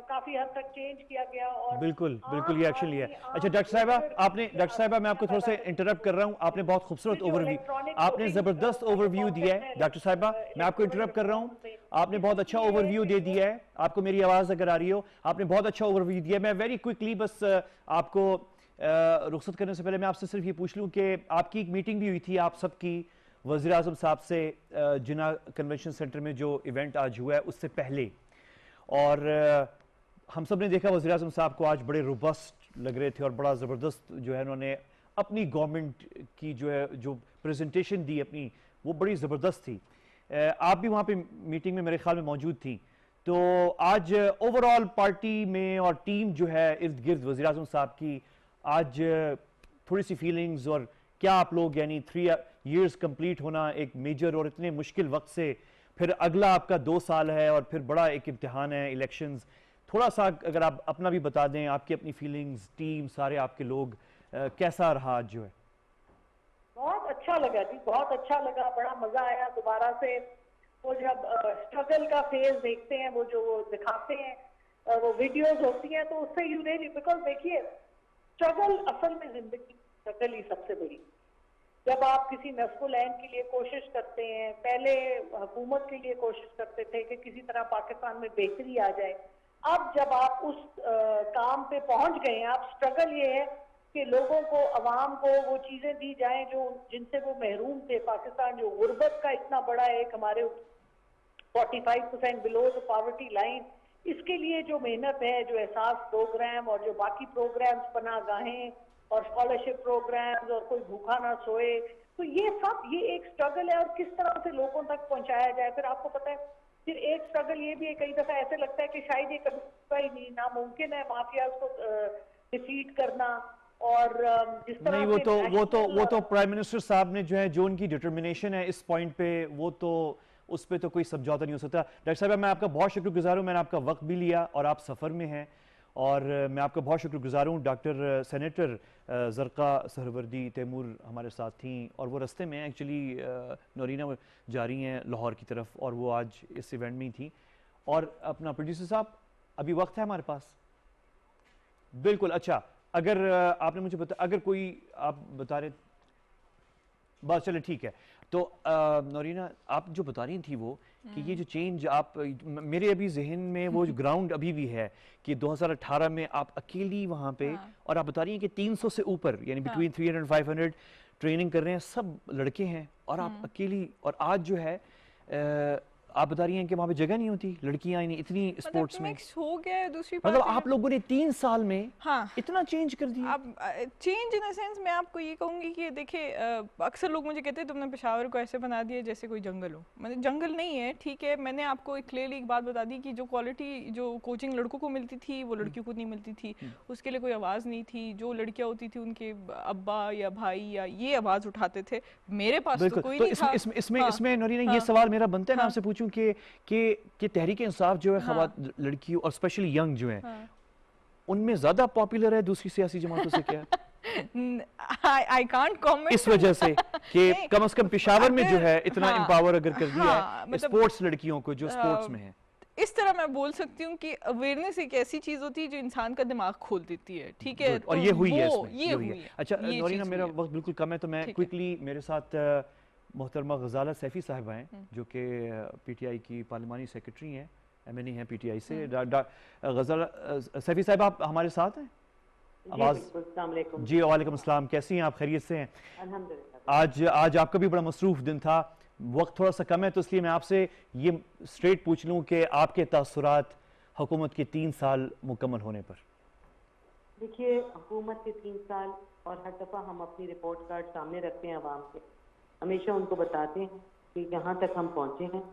काफी हद तक चेंज किया गया। और बिल्कुल ये एक्शन लिया। अच्छा डॉक्टर साहिबा, मैं आपको थोड़ा सा इंटरप्ट कर रहा हूँ। आपने बहुत खूबसूरत ओवरव्यू, आपने जबरदस्त ओवरव्यू दिया है। डॉक्टर साहिबा, मैं आपको इंटरप्ट कर रहा हूँ, आपने बहुत अच्छा ओवरव्यू दे दिया है। आपको मेरी आवाज अगर आ रही हो, आपने बहुत अच्छा ओवरव्यू दिया है। मैं वेरी क्विकली बस आपको रुखसत करने से पहले मैं आपसे सिर्फ ये पूछ लूँ कि आपकी एक मीटिंग भी हुई थी आप सबकी वज़ीर आज़म साहब से जिन्ना कन्वेंशन सेंटर में, जो इवेंट आज हुआ है उससे पहले, और हम सब ने देखा वज़ीर आज़म साहब को आज बड़े रोबस्ट लग रहे थे और बड़ा ज़बरदस्त जो है उन्होंने अपनी गवर्नमेंट की जो है जो प्रेजेंटेशन दी अपनी, वो बड़ी ज़बरदस्त थी। आप भी वहाँ पे मीटिंग में मेरे ख्याल में मौजूद थी। तो आज ओवरऑल पार्टी में और टीम जो है इर्द गिर्द वज़ीर आज़म साहब की, आज थोड़ी सी फीलिंग्स, और क्या आप लोग यानी 3 इयर्स कंप्लीट होना एक मेजर और इतने मुश्किल वक्त से, फिर अगला आपका 2 साल है और फिर बड़ा एक इम्तिहान है इलेक्शंस, थोड़ा सा अगर आप अपना भी बता दें, आपकी अपनी फीलिंग्स, टीम, सारे आपके लोग, कैसा रहा आज जो है? बहुत अच्छा लगा जी, बहुत अच्छा लगा, बड़ा मजा आया दोबारा से। वो जब स्ट्रगल का फेज देखते हैं, वो जो वो दिखाते हैं, वो वीडियोस होती हैं, तो उससे यू रियली, बिकॉज देखिए स्ट्रगल असल में जिंदगी स्ट्रगल ही सबसे बड़ी। जब आप किसी नस्ल ऐन के लिए कोशिश करते हैं, पहले हुकूमत के लिए कोशिश करते थे कि किसी तरह पाकिस्तान में बेहतरी आ जाए, अब जब आप उस काम पे पहुंच गए हैं, आप स्ट्रगल ये है कि लोगों को, अवाम को वो चीजें दी जाएं जो जिनसे वो महरूम थे। पाकिस्तान जो गुर्बत का इतना बड़ा एक हमारे 45% बिलो द पॉवर्टी लाइन, इसके लिए जो मेहनत है, जो एहसास प्रोग्राम और जो बाकी प्रोग्राम्स, पनाहगाहें और स्कॉलरशिप प्रोग्राम्स, और कोई भूखा ना सोए, तो ये सब ये एक स्ट्रगल है। और किस तरह से लोगों तक पहुंचाया जाए, फिर आपको पता है फिर एक स्ट्रगल ये भी है, कई दफा ऐसे लगता है कि शायद ये कभी ही नहीं, नामुमकिन है माफियाज को डिफीट करना। और जिस तरह नहीं, वो तो प्राइम मिनिस्टर साहब ने जो है, जो उनकी डिटर्मिनेशन है इस पॉइंट पे, वो तो उस पर तो कोई समझौता नहीं हो सकता। डॉक्टर साहब, मैं आपका बहुत शुक्रगुजार हूँ, मैंने आपका वक्त भी लिया और आप सफ़र में हैं, और मैं आपका बहुत शुक्रगुजार हूँ। डॉक्टर सेनेटर ज़रक़ा सहरवर्दी तैमूर हमारे साथ थी, और वो रास्ते में एक्चुअली नौरीना जा रही हैं लाहौर की तरफ, और वो आज इस इवेंट में ही थी। और अपना प्रोड्यूसर साहब, अभी वक्त है हमारे पास? बिल्कुल। अच्छा, अगर आपने मुझे बता, अगर कोई आप बता रहे, बस चले ठीक है। तो नौरीना, आप जो बता रही थी वो कि ये जो चेंज, आप मेरे अभी जहन में वो जो ग्राउंड अभी भी है कि 2018 में आप अकेली वहाँ पे, और आप बता रही हैं कि 300 से ऊपर यानी बिटवीन 300 and 500 ट्रेनिंग कर रहे हैं, सब लड़के हैं, और आप अकेली। और आज जो है आप बता रही हैं कि वहाँ पे जगह नहीं होती, लड़कियाँ इतनी स्पोर्ट्स में हो गया है। दूसरी मतलब आप लोगों ने 3 साल में इतना चेंज कर दिया। अब चेंज इन द सेंस मैं आपको ये कहूँगी कि देखिए, अक्सर लोग मुझे कहते हैं तुमने पेशावर को ऐसे बना दिया जैसे कोई जंगल हो। मतलब जंगल नहीं है, ठीक है। मैंने आपको एक क्लियरली एक बात बता दी कि जो क्वालिटी जो कोचिंग लड़कों को मिलती थी वो लड़कियों को नहीं मिलती थी, उसके लिए कोई आवाज़ नहीं थी। जो लड़कियाँ होती थी उनके अब्बा या भाई या ये आवाज़ उठाते थे, मेरे पास तो कोई नहीं था। इसमें नौरीना, ये सवाल मेरा बनता है ना आपसे पूछूं कि तहरीक इंसाफ जो है लड़कियों और स्पेशली यंग जो है, उनमें ज्यादा पॉपुलर है दूसरी सियासी जमातों से क्या? I can't comment इस वजह से कि कम से कम पेशावर में जो है इतना एम्पावर अगर कर दिया है स्पोर्ट्स लड़कियों को जो स्पोर्ट्स में है। इस तरह मैं बोल सकती हूँ कि अवेयरनेस एक ऐसी चीज होती है जो इंसान का दिमाग खोल देती है, ठीक है। और ये हुई है इसमें, ये हुई है। अच्छा नौरीना, मेरा वक्त बिल्कुल कम है, तो मैं क्विकली, मेरे साथ मोहतरमा गजाला सैफी साहब हैं जो कि पीटीआई की पार्लिमानी सेक्रेटरी हैं, एमएनए हैं पीटीआई से। गजाला सैफी साहब, आप हमारे साथ हैं? आवाज़ जी, वालेकुम अस्सलाम, कैसी हैं आप? खैरियत से हैं? अल्हम्दुलिल्लाह। आज आपका भी बड़ा मसरूफ दिन था, वक्त थोड़ा सा कम है, तो इसलिए मैं आपसे ये स्ट्रेट पूछ लूँ कि आपके तासुरात हुकूमत के 3 साल मुकम्मल होने पर। देखिए, हुकूमत के 3 साल, और हर दफ़ा हम अपनी रिपोर्ट कार्ड सामने रखते हैं आवाम के, हमेशा उनको बताते हैं कि यहाँ तक हम पहुँचे हैं,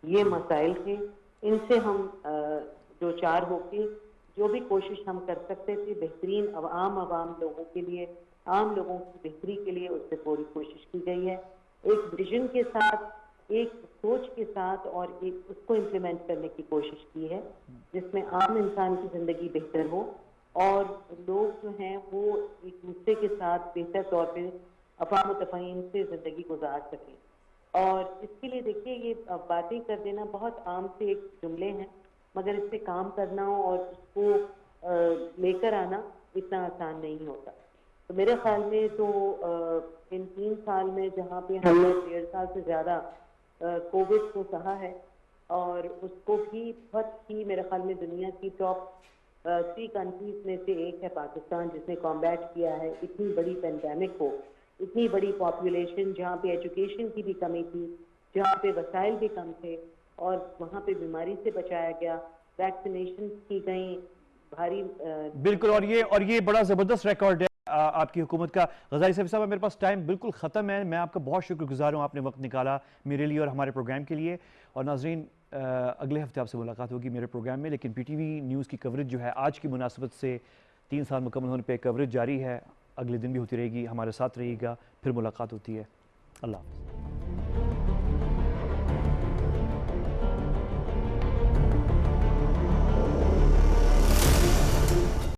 ये मसाइल थे, इनसे हम दो चार होके जो भी कोशिश हम कर सकते थे बेहतरीन आवाम लोगों के लिए, आम लोगों की बेहतरी के लिए, उससे पूरी कोशिश की गई है। एक विजन के साथ, एक सोच के साथ, और एक उसको इम्प्लीमेंट करने की कोशिश की है जिसमें आम इंसान की ज़िंदगी बेहतर हो और लोग जो हैं वो एक दूसरे के साथ बेहतर तौर पर अफ़ाम तफ़हीम से ज़िंदगी गुजार सकें। और इसके लिए देखिए, ये बातें कर देना बहुत आम से एक जुमले हैं, मगर इस पे काम करना और उसको लेकर आना इतना आसान नहीं होता। तो मेरे ख्याल में तो इन 3 साल में जहाँ पे हमने 1.5 साल से ज़्यादा कोविड को सहा है, और उसको भी बहुत ही मेरे ख्याल में दुनिया की टॉप 3 कंट्रीज में से एक है पाकिस्तान, जिसने कॉम्बैट किया है इतनी बड़ी पेंडेमिक को, इतनी बड़ी पॉपुलेशन जहाँ पे एजुकेशन की भी कमी थी, जहाँ पे वसाइल भी कम थे, और वहाँ पे बीमारी से बचाया गया, वैक्सीनेशन की गई, भारी बिल्कुल। और ये बड़ा ज़बरदस्त रिकॉर्ड है आपकी हुकूमत का। ग़ज़ाली सैफ़ी साहब, मेरे पास टाइम बिल्कुल ख़त्म है। मैं आपका बहुत शुक्रगुज़ार हूँ, आपने वक्त निकाला मेरे लिए और हमारे प्रोग्राम के लिए। और नाज़रीन, अगले हफ्ते आपसे मुलाकात होगी मेरे प्रोग्राम में, लेकिन PTV न्यूज़ की कवरेज जो है आज की मुनासबत से 3 साल मुकम्मल होने पर कवरेज जारी है, अगले दिन भी होती रहेगी। हमारे साथ रहिएगा, फिर मुलाकात होती है। अल्लाह हाफ़िज़।